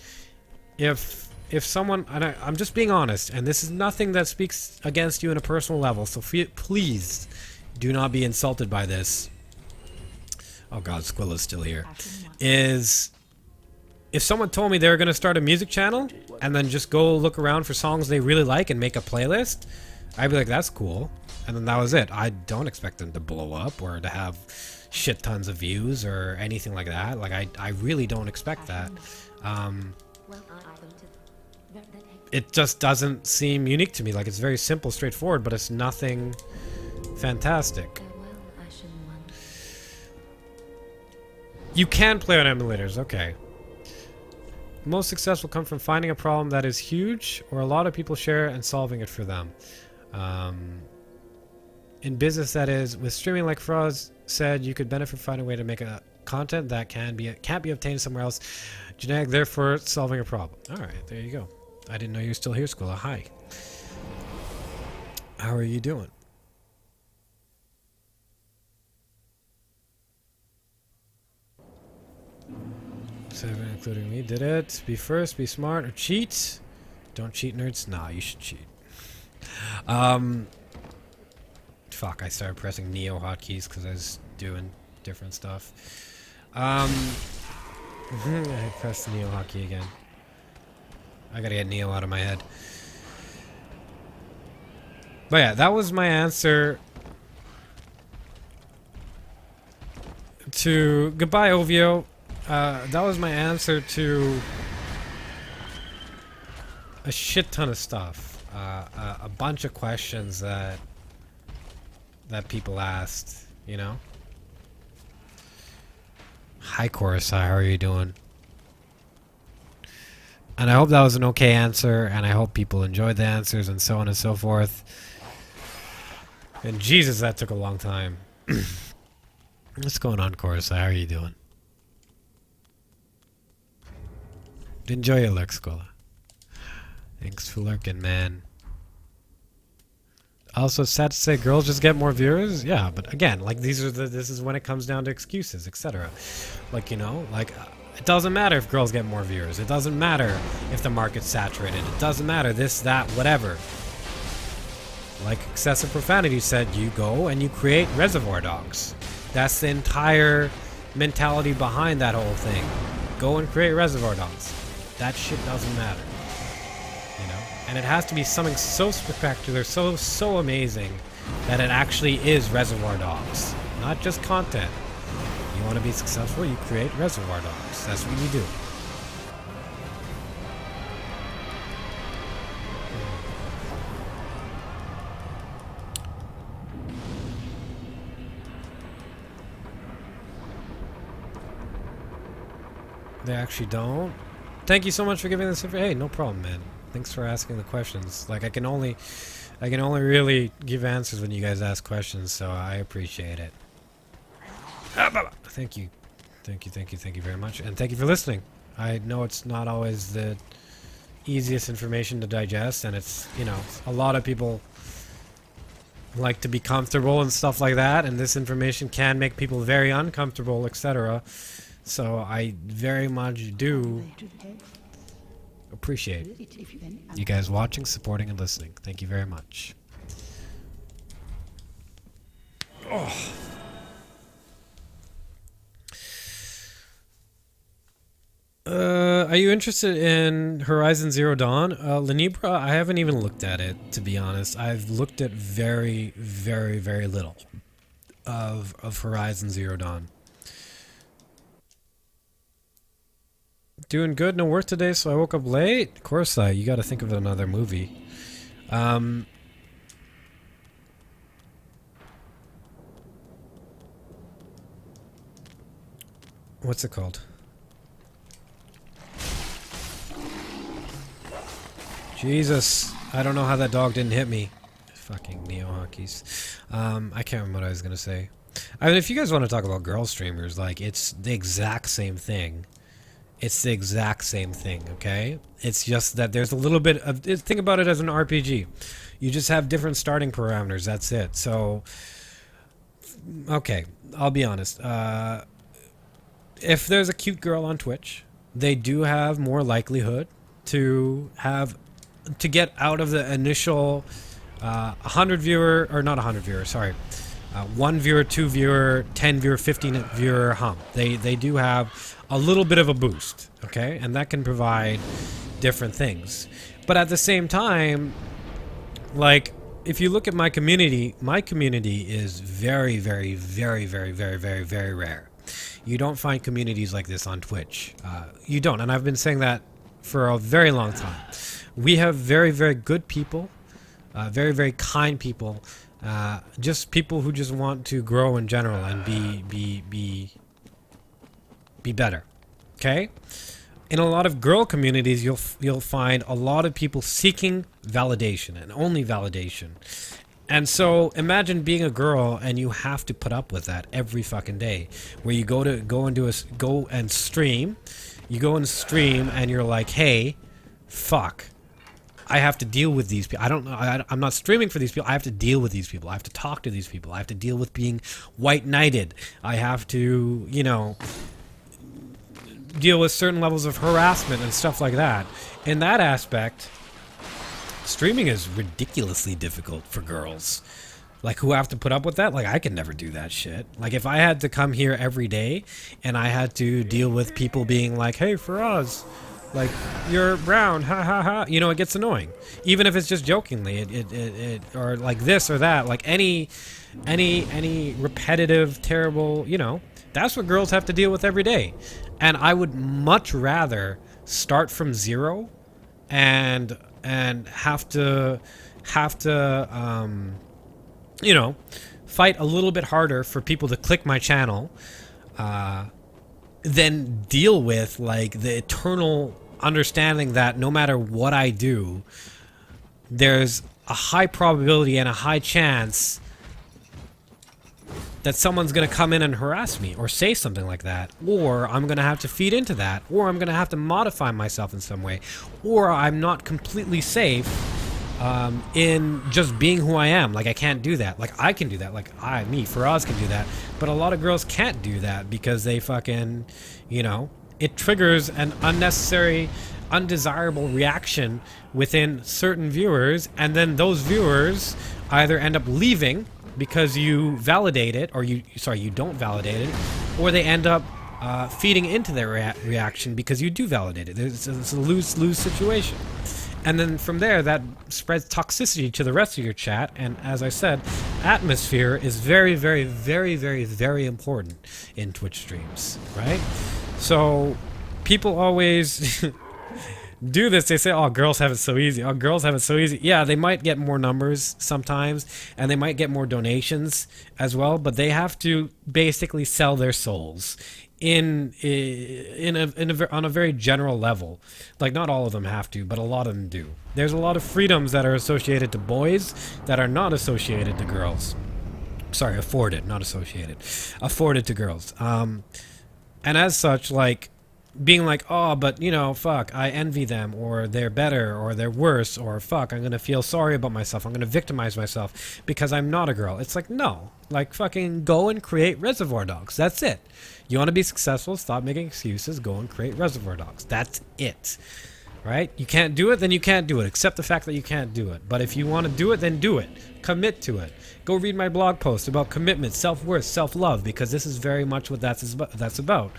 if someone, and I'm just being honest, and this is nothing that speaks against you on a personal level, so please do not be insulted by this. Oh god, Squilla's still here. Is if someone told me they were going to start a music channel and then just go look around for songs they really like and make a playlist, I'd be like, that's cool. And then that was it. I don't expect them to blow up or to have shit tons of views or anything like that. Like, I really don't expect that. It just doesn't seem unique to me. Like, it's very simple, straightforward, but it's nothing fantastic. You can play on emulators, okay. Most success will come from finding a problem that is huge or a lot of people share and solving it for them. In business, that is, with streaming, like Froz said, you could benefit from finding a way to make a content that can't be obtained somewhere else. Genetic, therefore, solving a problem. Alright, there you go. I didn't know you were still here, Squilla. Hi. How are you doing? Seven, including me, did it. Be first, be smart, or cheat. Don't cheat, nerds. Nah, you should cheat. Fuck, I started pressing Neo hotkeys because I was doing different stuff. I pressed the Neo hotkey again. I gotta get Neo out of my head. But yeah, that was my answer to... Goodbye, Ovio. That was my answer to a shit ton of stuff. A bunch of questions that people asked, you know? Hi, Coruscant, how are you doing? And I hope that was an okay answer, and I hope people enjoyed the answers, and so on and so forth. And Jesus, that took a long time. What's going on, Coruscant? How are you doing? Enjoy your lurk, Scola. Thanks for lurking, man. Also, sad to say, girls just get more viewers. Yeah, but again, like this is when it comes down to excuses, etc. Like, you know, like it doesn't matter if girls get more viewers. It doesn't matter if the market's saturated. It doesn't matter this, that, whatever. Like excessive profanity said, you go and you create reservoir dogs. That's the entire mentality behind that whole thing. Go and create reservoir dogs. That shit doesn't matter. You know? And it has to be something so spectacular, so amazing, that it actually is reservoir dogs. Not just content. You want to be successful, you create reservoir dogs. That's what you do. They actually don't? Thank you so much for giving this info. Hey, no problem, man. Thanks for asking the questions. Like, I can only really give answers when you guys ask questions, so I appreciate it. Thank you. Thank you very much. And thank you for listening. I know it's not always the easiest information to digest, and it's, you know, a lot of people like to be comfortable and stuff like that, and this information can make people very uncomfortable, etc. So I very much do appreciate you guys watching, supporting, and listening. Thank you very much. Oh. Are you interested in Horizon Zero Dawn? Lenibra, I haven't even looked at it, to be honest. I've looked at very, very, very little of Horizon Zero Dawn. Doing good, no work today, so I woke up late. Of course, you gotta think of another movie. What's it called? Jesus. I don't know how that dog didn't hit me. Fucking neo-honkies. I can't remember what I was going to say. I mean, if you guys want to talk about girl streamers, like, it's the exact same thing. It's the exact same thing, okay? It's just that there's a little bit of... Think about it as an RPG. You just have different starting parameters, that's it. So, okay, I'll be honest. If there's a cute girl on Twitch, they do have more likelihood to get out of the initial 100 viewer, or not 100 viewer, sorry. 1 viewer, 2 viewer, 10 viewer, 15 viewer hump. They do have a little bit of a boost, okay? And that can provide different things. But at the same time, like, if you look at my community is very, very, very, very, very, very, very rare. You don't find communities like this on Twitch. You don't, and I've been saying that for a very long time. We have very, very good people, very, very kind people, just people who just want to grow in general and be better. Okay? In a lot of girl communities, you'll find a lot of people seeking validation and only validation. And so imagine being a girl and you have to put up with that every fucking day, where you go and stream, you go and stream and you're like, hey, fuck, I have to deal with these people. I'm not streaming for these people. I have to deal with these people. I have to talk to these people. I have to deal with being white knighted. I have to, you know, deal with certain levels of harassment and stuff like that. In that aspect, streaming is ridiculously difficult for girls. Like, who have to put up with that? Like, I could never do that shit. Like, if I had to come here every day and I had to deal with people being like, hey, Faraz, like, you're brown, ha ha ha, you know, it gets annoying. Even if it's just jokingly, it or like this or that, like any repetitive, terrible, you know, that's what girls have to deal with every day. And I would much rather start from zero and have to you know, fight a little bit harder for people to click my channel, than deal with like the eternal understanding that no matter what I do, there's a high probability and a high chance that someone's going to come in and harass me or say something like that, or I'm going to have to feed into that, or I'm going to have to modify myself in some way, or I'm not completely safe in just being who I am. Like, I can't do that. Like, I can do that. Like, Faraz can do that. But a lot of girls can't do that because they fucking, you know, it triggers an unnecessary, undesirable reaction within certain viewers, and then those viewers either end up leaving because you validate it, or you don't validate it, or they end up feeding into their reaction because you do validate it. It's a lose-lose situation. And then from there, that spreads toxicity to the rest of your chat. And as I said, atmosphere is very, very, very, very, very important in Twitch streams, right? So people always do this. They say, oh, girls have it so easy. Oh, girls have it so easy. Yeah, they might get more numbers sometimes, and they might get more donations as well, but they have to basically sell their souls on a very general level. Like, not all of them have to, but a lot of them do. There's a lot of freedoms that are associated to boys that are not associated to girls. Sorry, afforded, not associated. Afforded to girls. And as such, like, being like, oh, but, you know, fuck, I envy them, or they're better, or they're worse, or fuck, I'm gonna feel sorry about myself, I'm gonna victimize myself because I'm not a girl. It's like, no. Like, fucking go and create Reservoir Dogs. That's it. You want to be successful, stop making excuses, go and create Reservoir Dogs. That's it. Right? You can't do it, then you can't do it. Accept the fact that you can't do it. But if you want to do it, then do it. Commit to it. Go read my blog post about commitment, self-worth, self-love, because this is very much what that's about.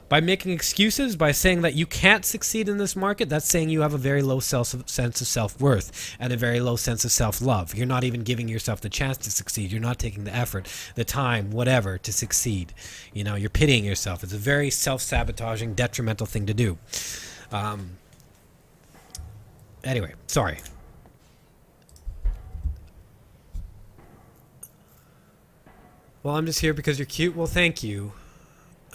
By making excuses, by saying that you can't succeed in this market, that's saying you have a very low sense of self-worth and a very low sense of self-love. You're not even giving yourself the chance to succeed. You're not taking the effort, the time, whatever, to succeed. You know, you're pitying yourself. It's a very self-sabotaging, detrimental thing to do. Anyway, sorry. Well, I'm just here because you're cute. Well, thank you.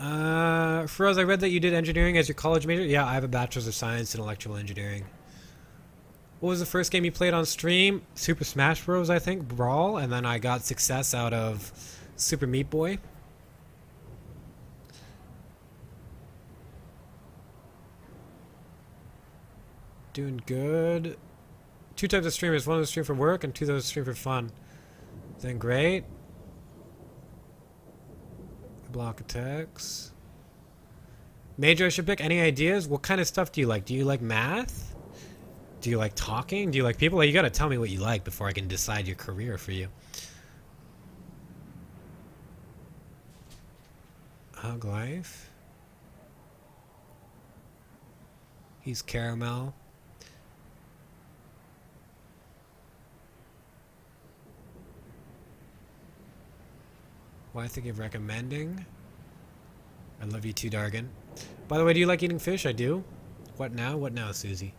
Feroz, I read that you did engineering as your college major. Yeah, I have a bachelor's of science in electrical engineering. What was the first game you played on stream? Super Smash Bros, I think, Brawl, and then I got success out of Super Meat Boy. Doing good. 2 types of streamers. One of the stream for work and 2 of the stream for fun. Then great. Block attacks. Major I should pick. Any ideas? What kind of stuff do you like? Do you like math? Do you like talking? Do you like people? Like, you gotta tell me what you like before I can decide your career for you. Hug life. He's caramel. Why I think of recommending. I love you too, Dargan. By the way, do you like eating fish? I do. What now? What now, Susie?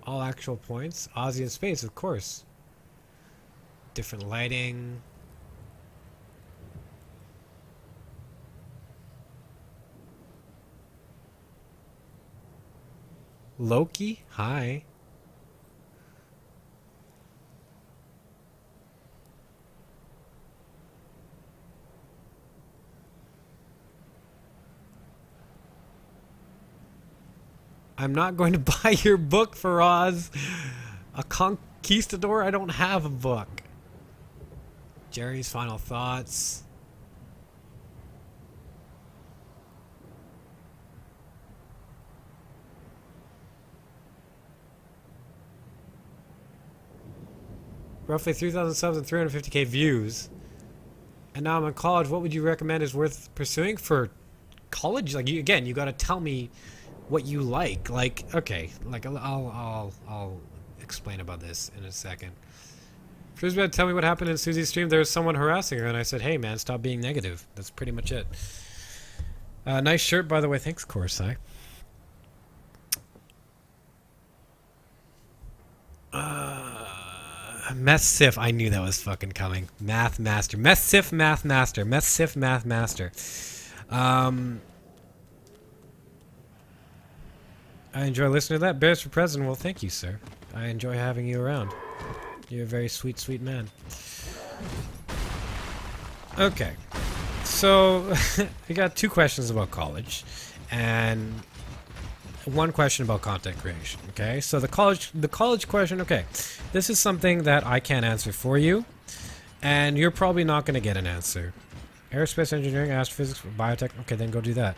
All actual points. Aussie in space, of course. Different lighting. Loki? Hi. I'm not going to buy your book, Faraz. A conquistador? I don't have a book. Jerry's final thoughts. Roughly 3,000 subs and 350k views. And now I'm in college. What would you recommend is worth pursuing for college? Like, again, you got to tell me what you like. Like, okay, like I'll explain about this in a second. First, tell me what happened in Susie's stream. There was someone harassing her, and I said, "Hey, man, stop being negative." That's pretty much it. Nice shirt, by the way. Thanks, Corsai. Meth Sif. I knew that was fucking coming. Math Master. Meth Sif Math Master. Meth Sif Math Master. I enjoy listening to that. Bears for President. Well, thank you, sir. I enjoy having you around. You're a very sweet, sweet man. Okay. So, we got 2 questions about college. And 1 question about content creation. Okay? So, the college question, okay. This is something that I can't answer for you. And you're probably not going to get an answer. Aerospace engineering, astrophysics, biotech. Okay, then go do that.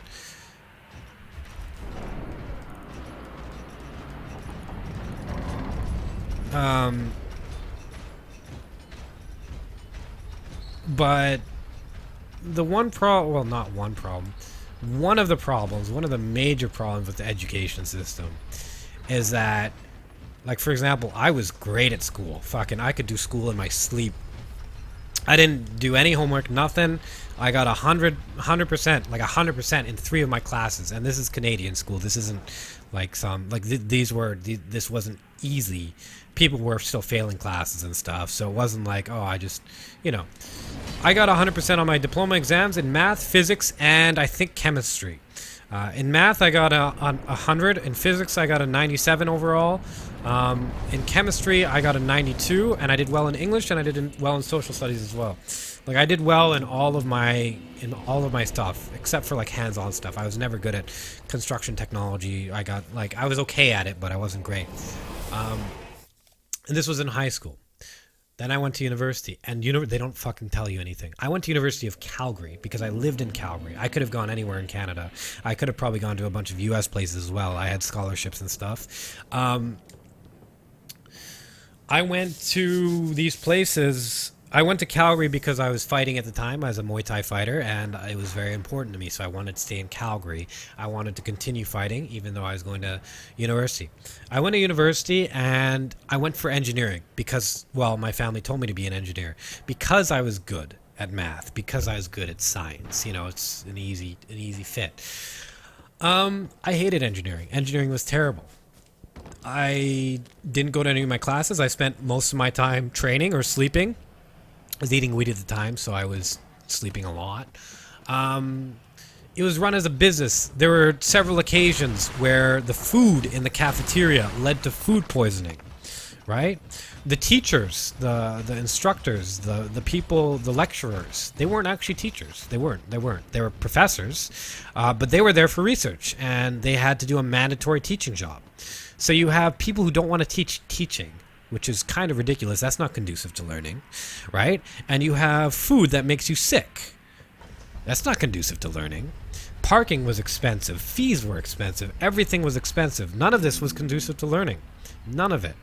But the one problem, well, not one problem, one of the problems, one of the major problems with the education system is that, like, for example, I was great at school. Fucking, I could do school in my sleep. I didn't do any homework, nothing. I got 100%, like 100% in 3 of my classes. And this is Canadian school. This isn't like some, like this wasn't easy. People were still failing classes and stuff. So it wasn't like, oh, I just, you know. I got 100% on my diploma exams in math, physics, and I think chemistry. In math, I got a 100. In physics, I got a 97 overall. In chemistry, I got a 92, and I did well in English, and I did well in social studies as well. Like, I did well in all of my stuff, except for like hands-on stuff. I was never good at construction technology. I was okay at it, but I wasn't great. And this was in high school. Then I went to university, and they don't fucking tell you anything. I went to University of Calgary because I lived in Calgary. I could have gone anywhere in Canada. I could have probably gone to a bunch of U.S. places as well. I had scholarships and stuff. I went to these places. I went to Calgary because I was fighting at the time as a Muay Thai fighter, and it was very important to me, so I wanted to stay in Calgary. I wanted to continue fighting, even though I was going to university. I went to university, and I went for engineering because, well, my family told me to be an engineer. Because I was good at math, because I was good at science. You know, it's an easy fit. I hated engineering. Engineering was terrible. I didn't go to any of my classes. I spent most of my time training or sleeping. was eating weed at the time, so I was sleeping a lot. It was run as a business. There were several occasions where the food in the cafeteria led to food poisoning, right? The teachers, the instructors, the people, the lecturers, they weren't actually teachers. They weren't. They were professors, but they were there for research, and they had to do a mandatory teaching job. So you have people who don't want to teach teaching, which is kind of ridiculous. That's not conducive to learning, right? And you have food that makes you sick. That's not conducive to learning. Parking was expensive. Fees were expensive. Everything was expensive. None of this was conducive to learning. None of it.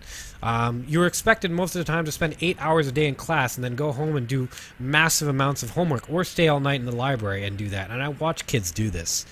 You were expected most of the time to spend 8 hours a day in class and then go home and do massive amounts of homework or stay all night in the library and do that. And I watch kids do this.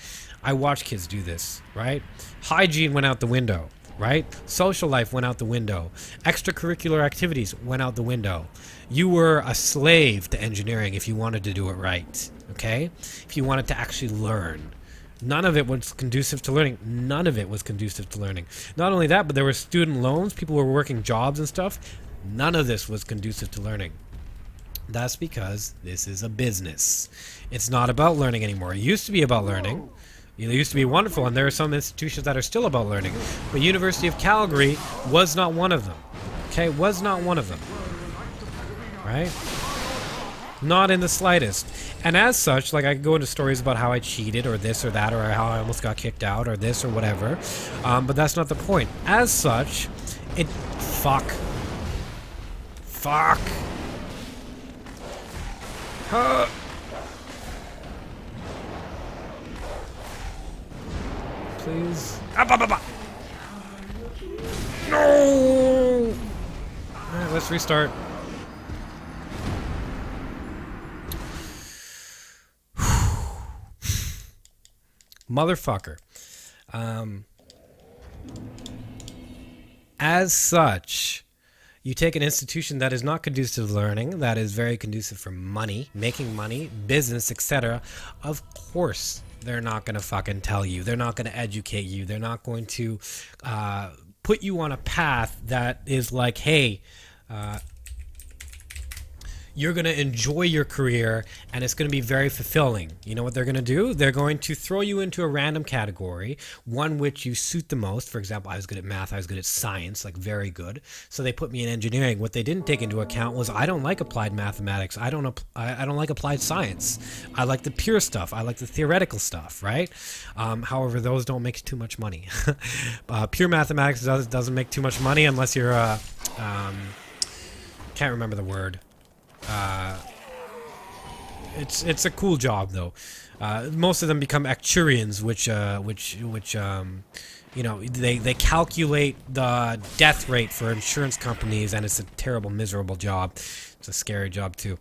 Right? Hygiene went out the window, right? Social life went out the window. Extracurricular activities went out the window. You were a slave to engineering if you wanted to do it right, okay? If you wanted to actually learn. None of it was conducive to learning. None of it was conducive to learning. Not only that, but there were student loans. People were working jobs and stuff. None of this was conducive to learning. That's because this is a business. It's not about learning anymore. It used to be about learning. It used to be wonderful, and there are some institutions that are still about learning. But University of Calgary was not one of them. Okay? Was not one of them. Right? Not in the slightest. And as such, like, I could go into stories about how I cheated or this or that or how I almost got kicked out or this or whatever. But that's not the point. As such, it... Fuck. Please. No! Alright, let's restart. Motherfucker. As such, you take an institution that is not conducive to learning, that is very conducive for money, making money, business, etc. Of course, they're not going to fucking tell you. They're not going to educate you. They're not going to put you on a path that is like, hey, you're going to enjoy your career and it's going to be very fulfilling. You know what they're going to do? They're going to throw you into a random category, one which you suit the most. For example, I was good at math, I was good at science, like very good. So they put me in engineering. What they didn't take into account was I don't like applied mathematics. I don't like applied science. I like the pure stuff. I like the theoretical stuff, right? However, those don't make too much money. Pure mathematics doesn't make too much money unless you're can't remember the word. It's a cool job though. Most of them become actuarians, which you know, they calculate the death rate for insurance companies, and it's a terrible, miserable job. It's a scary job too.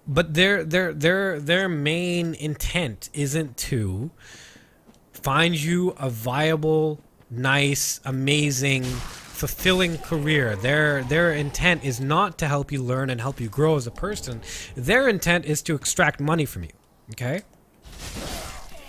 But their main intent isn't to find you a viable, nice, amazing, fulfilling career. Their intent is not to help you learn and help you grow as a person. Their intent is to extract money from you. Okay?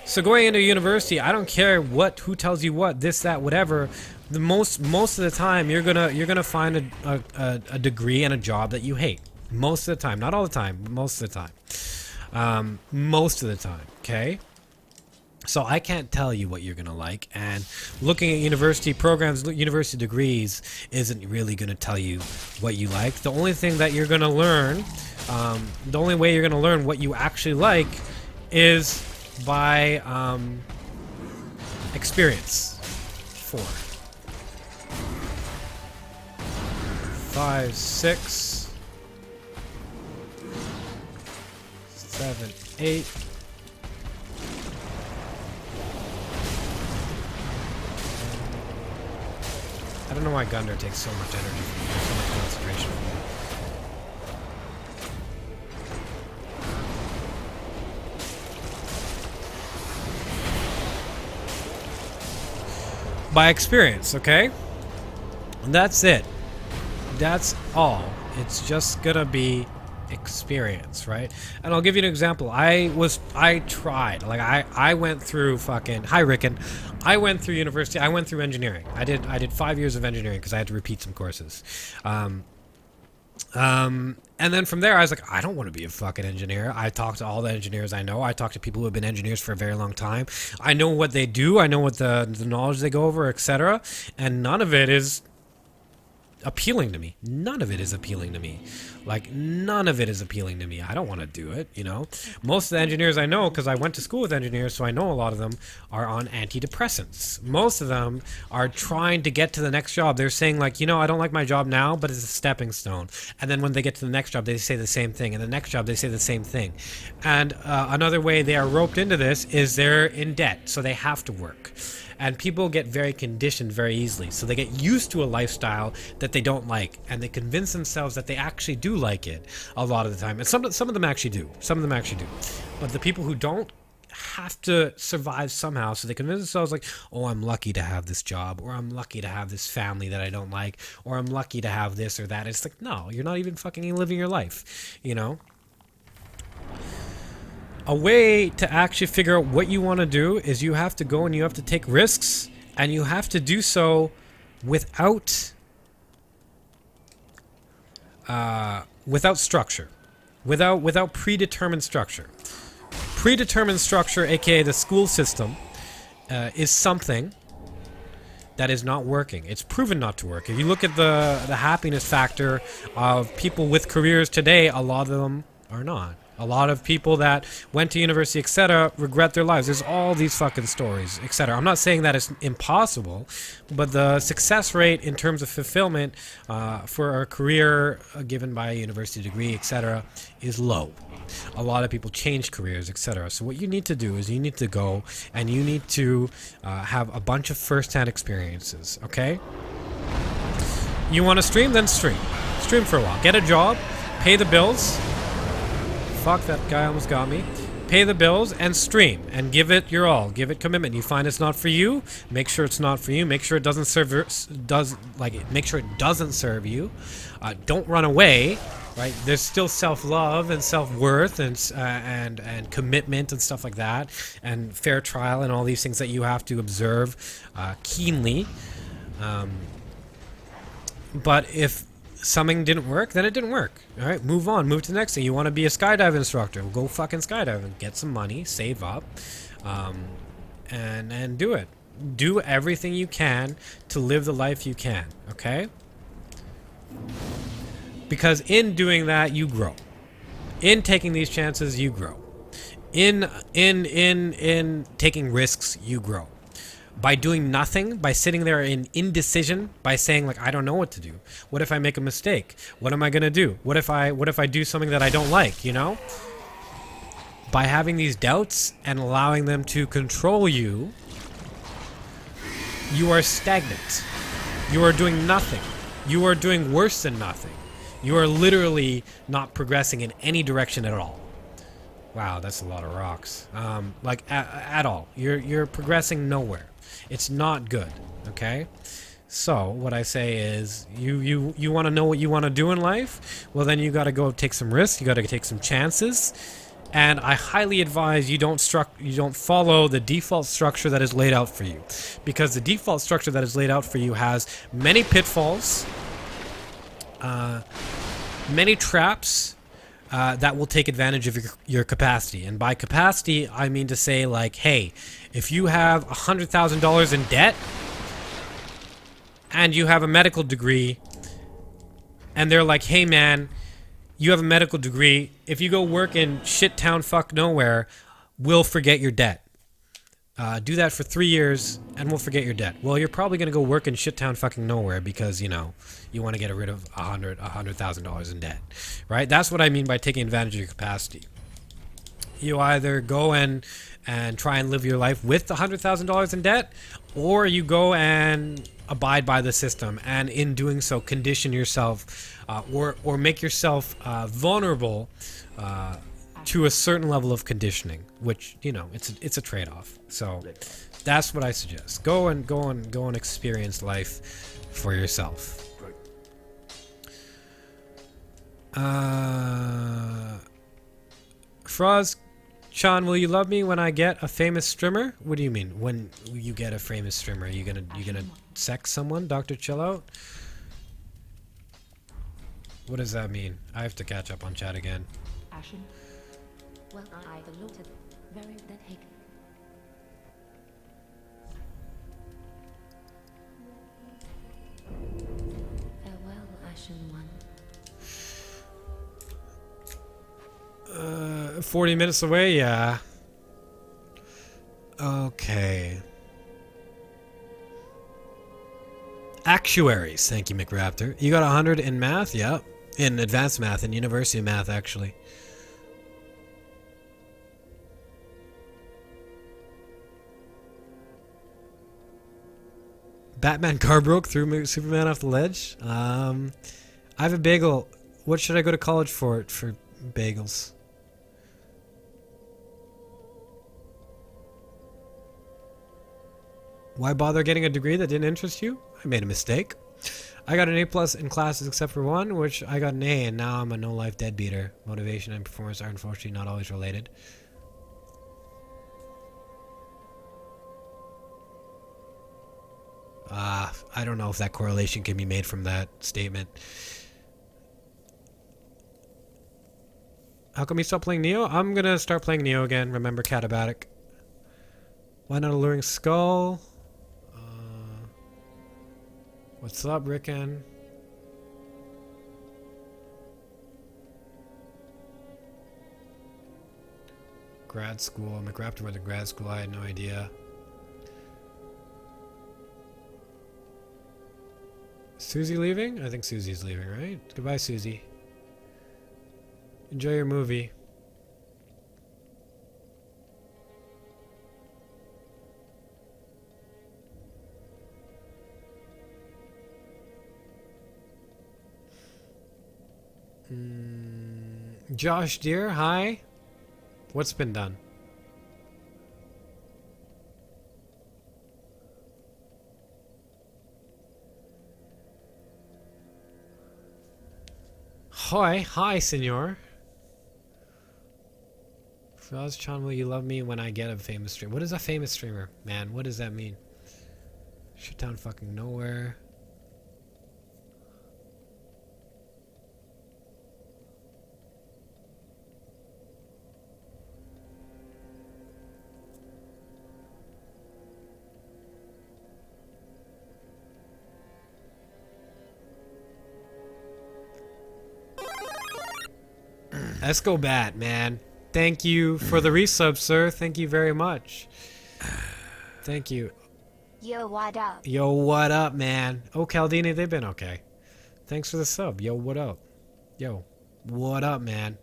So going into university, I don't care who tells you what, this, that, whatever. The most of the time you're gonna find a degree and a job that you hate. Most of the time. Not all the time, but most of the time. Most of the time, okay? So I can't tell you what you're going to like, and looking at university programs, university degrees isn't really going to tell you what you like. The only thing that you're going to learn, the only way you're going to learn what you actually like is by experience. 4, 5, 6, 7, 8. I don't know why Gundar takes so much energy from me, so much concentration from me. By experience, okay? And that's it. That's all. It's just gonna be experience, right? And I'll give you an example. I tried. Like I went through fucking hi Rickon. I went through university. I went through engineering. I did 5 years of engineering because I had to repeat some courses. And then from there, I was like, I don't want to be a fucking engineer. I talked to all the engineers I know. I talked to people who have been engineers for a very long time. I know what they do. I know what the knowledge they go over, etc. And none of it is appealing to me. None of it is appealing to me. Like, none of it is appealing to me. I don't want to do it, you know? Most of the engineers I know, because I went to school with engineers, so I know a lot of them, are on antidepressants. Most of them are trying to get to the next job. They're saying, like, you know, I don't like my job now, but it's a stepping stone. And then when they get to the next job, they say the same thing. And the next job, they say the same thing. And another way they are roped into this is they're in debt, so they have to work. And people get very conditioned very easily. So they get used to a lifestyle that they don't like. And they convince themselves that they actually do like it a lot of the time. And some of them actually do. Some of them actually do. But the people who don't have to survive somehow. So they convince themselves like, oh, I'm lucky to have this job. Or I'm lucky to have this family that I don't like. Or I'm lucky to have this or that. It's like, no, you're not even fucking living your life. You know? A way to actually figure out what you want to do is you have to go and you have to take risks, and you have to do so without structure, without predetermined structure. Predetermined structure, aka the school system, is something that is not working. It's proven not to work. If you look at the happiness factor of people with careers today, a lot of them are not. A lot of people that went to university, etc., regret their lives. There's all these fucking stories, etc. I'm not saying that it's impossible, but the success rate in terms of fulfillment for a career given by a university degree, etc., is low. A lot of people change careers, etc. So what you need to do is you need to go and you need to have a bunch of first-hand experiences, okay? You want to stream? Then stream. Stream for a while. Get a job, pay the bills. Fuck, that guy almost got me. Pay the bills and stream and give it your all. Give it commitment. You find it's not for you, make sure it's not for you. Make sure it doesn't serve make sure it doesn't serve you. Don't run away, right? There's still self-love and self-worth and commitment and stuff like that, and fair trial and all these things that you have to observe keenly. But if something didn't work, then it didn't work. All right, move on, move to the next thing. You want to be a skydive instructor? Well, go fucking skydiving. Get some money, save up, and do it. Do everything you can to live the life you can. Okay? Because in doing that, you grow. In taking these chances, you grow. In taking risks, you grow. By doing nothing, by sitting there in indecision, by saying like, I don't know what to do. What if I make a mistake? What am I gonna do? What if I do something that I don't like, you know? By having these doubts and allowing them to control you, you are stagnant. You are doing nothing. You are doing worse than nothing. You are literally not progressing in any direction at all. Wow, that's a lot of rocks. Like at all. You're progressing nowhere. It's not good, okay? So what I say is, you want to know what you want to do in life? Well, then you got to go take some risks. You got to take some chances, and I highly advise you don't follow the default structure that is laid out for you, because the default structure that is laid out for you has many pitfalls, many traps. That will take advantage of your capacity. And by capacity, I mean to say, like, hey, if you have $100,000 in debt and you have a medical degree, and they're like, hey, man, you have a medical degree. If you go work in shit town fuck nowhere, we'll forget your debt. Do that for 3 years and we'll forget your debt. Well, you're probably going to go work in shit town fucking nowhere because, you know, you want to get rid of $100,000 in debt, right? That's what I mean by taking advantage of your capacity. You either go and try and live your life with the $100,000 in debt, or you go and abide by the system, and in doing so condition yourself or make yourself vulnerable to a certain level of conditioning, which, you know, it's a trade-off. So that's what I suggest. Go and experience life for yourself. Froz, Sean, will you love me when I get a famous streamer? What do you mean? When you get a famous streamer, you gonna sex someone? Dr. Chill Out? What does that mean? I have to catch up on chat again. Ashen. Well, I looked very that hick. Farewell, Ashen One. 40 minutes away, yeah. Okay. Actuaries, thank you, McRaptor. You got 100 in math? Yep. In advanced math, in university math, actually. Batman car broke, threw Superman off the ledge. I have a bagel. What should I go to college for bagels? Why bother getting a degree that didn't interest you? I made a mistake. I got an A+ in classes except for one, which I got an A, and now I'm a no-life deadbeater. Motivation and performance are unfortunately not always related. I don't know if that correlation can be made from that statement. How come you stopped playing Neo? I'm gonna start playing Neo again. Remember Catabatic. Why not Alluring Skull? What's up, Rickon? Grad school. McRaptor went to grad school. I had no idea. Susie leaving? I think Susie's leaving, right? Goodbye, Susie. Enjoy your movie. Josh, dear, hi. What's been done? Hi, senor. Chan, will you love me when I get a famous streamer? What is a famous streamer, man? What does that mean? Shit down fucking nowhere. Escobat, man. Thank you for the resub, sir. Thank you very much. Thank you. Yo, what up? Yo, what up, man? Oh, Caldini, they've been okay. Thanks for the sub. Yo, what up? Yo, what up, man?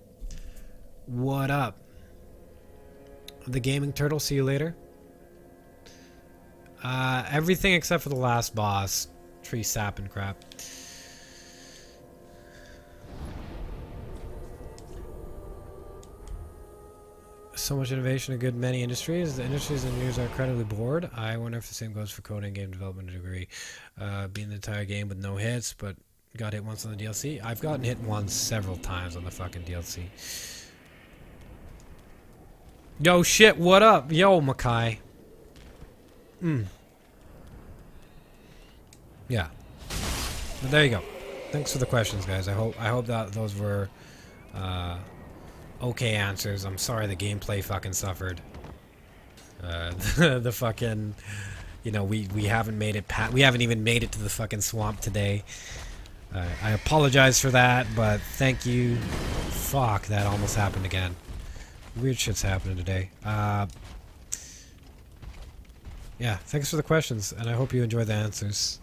What up? The Gaming Turtle, see you later. Everything except for the last boss. Tree sap and crap. So much innovation in a good many industries. The industries and engineers are incredibly bored. I wonder if the same goes for coding, game development degree. Being the entire game with no hits, but got hit once on the DLC. I've gotten hit once several times on the fucking DLC. Yo, shit, what up? Yo, Makai. Yeah. But there you go. Thanks for the questions, guys. I hope that those were okay answers. I'm sorry the gameplay fucking suffered. The fucking, you know, we haven't made it we haven't even made it to the fucking swamp today. I apologize for that, but thank you. Fuck, that almost happened again. Weird shit's happening today. Yeah, thanks for the questions, and I hope you enjoy the answers.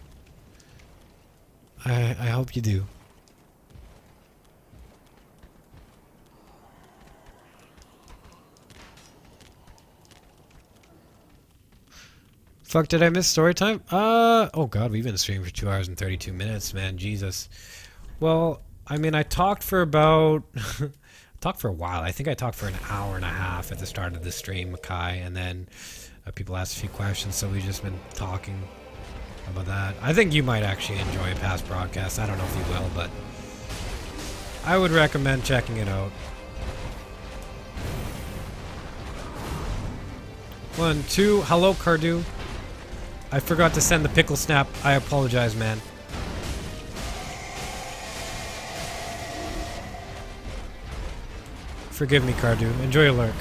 I hope you do. Fuck, did I miss story time? Oh god, we've been streaming for 2 hours and 32 minutes, man. Jesus. Well, I mean, I talked for about... talked for a while. I think I talked for an hour and a half at the start of the stream, Makai, and then people asked a few questions, so we've just been talking about that. I think you might actually enjoy a past broadcast. I don't know if you will, but I would recommend checking it out. 1, 2, hello, Cardew. I forgot to send the pickle snap. I apologize, man. Forgive me, Cardu. Enjoy your lurk.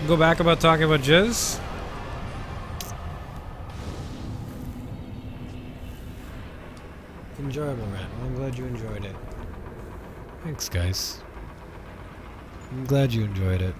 Go back about talking about jizz. Enjoyable, Rant. Well, I'm glad you enjoyed it. Thanks, guys. I'm glad you enjoyed it.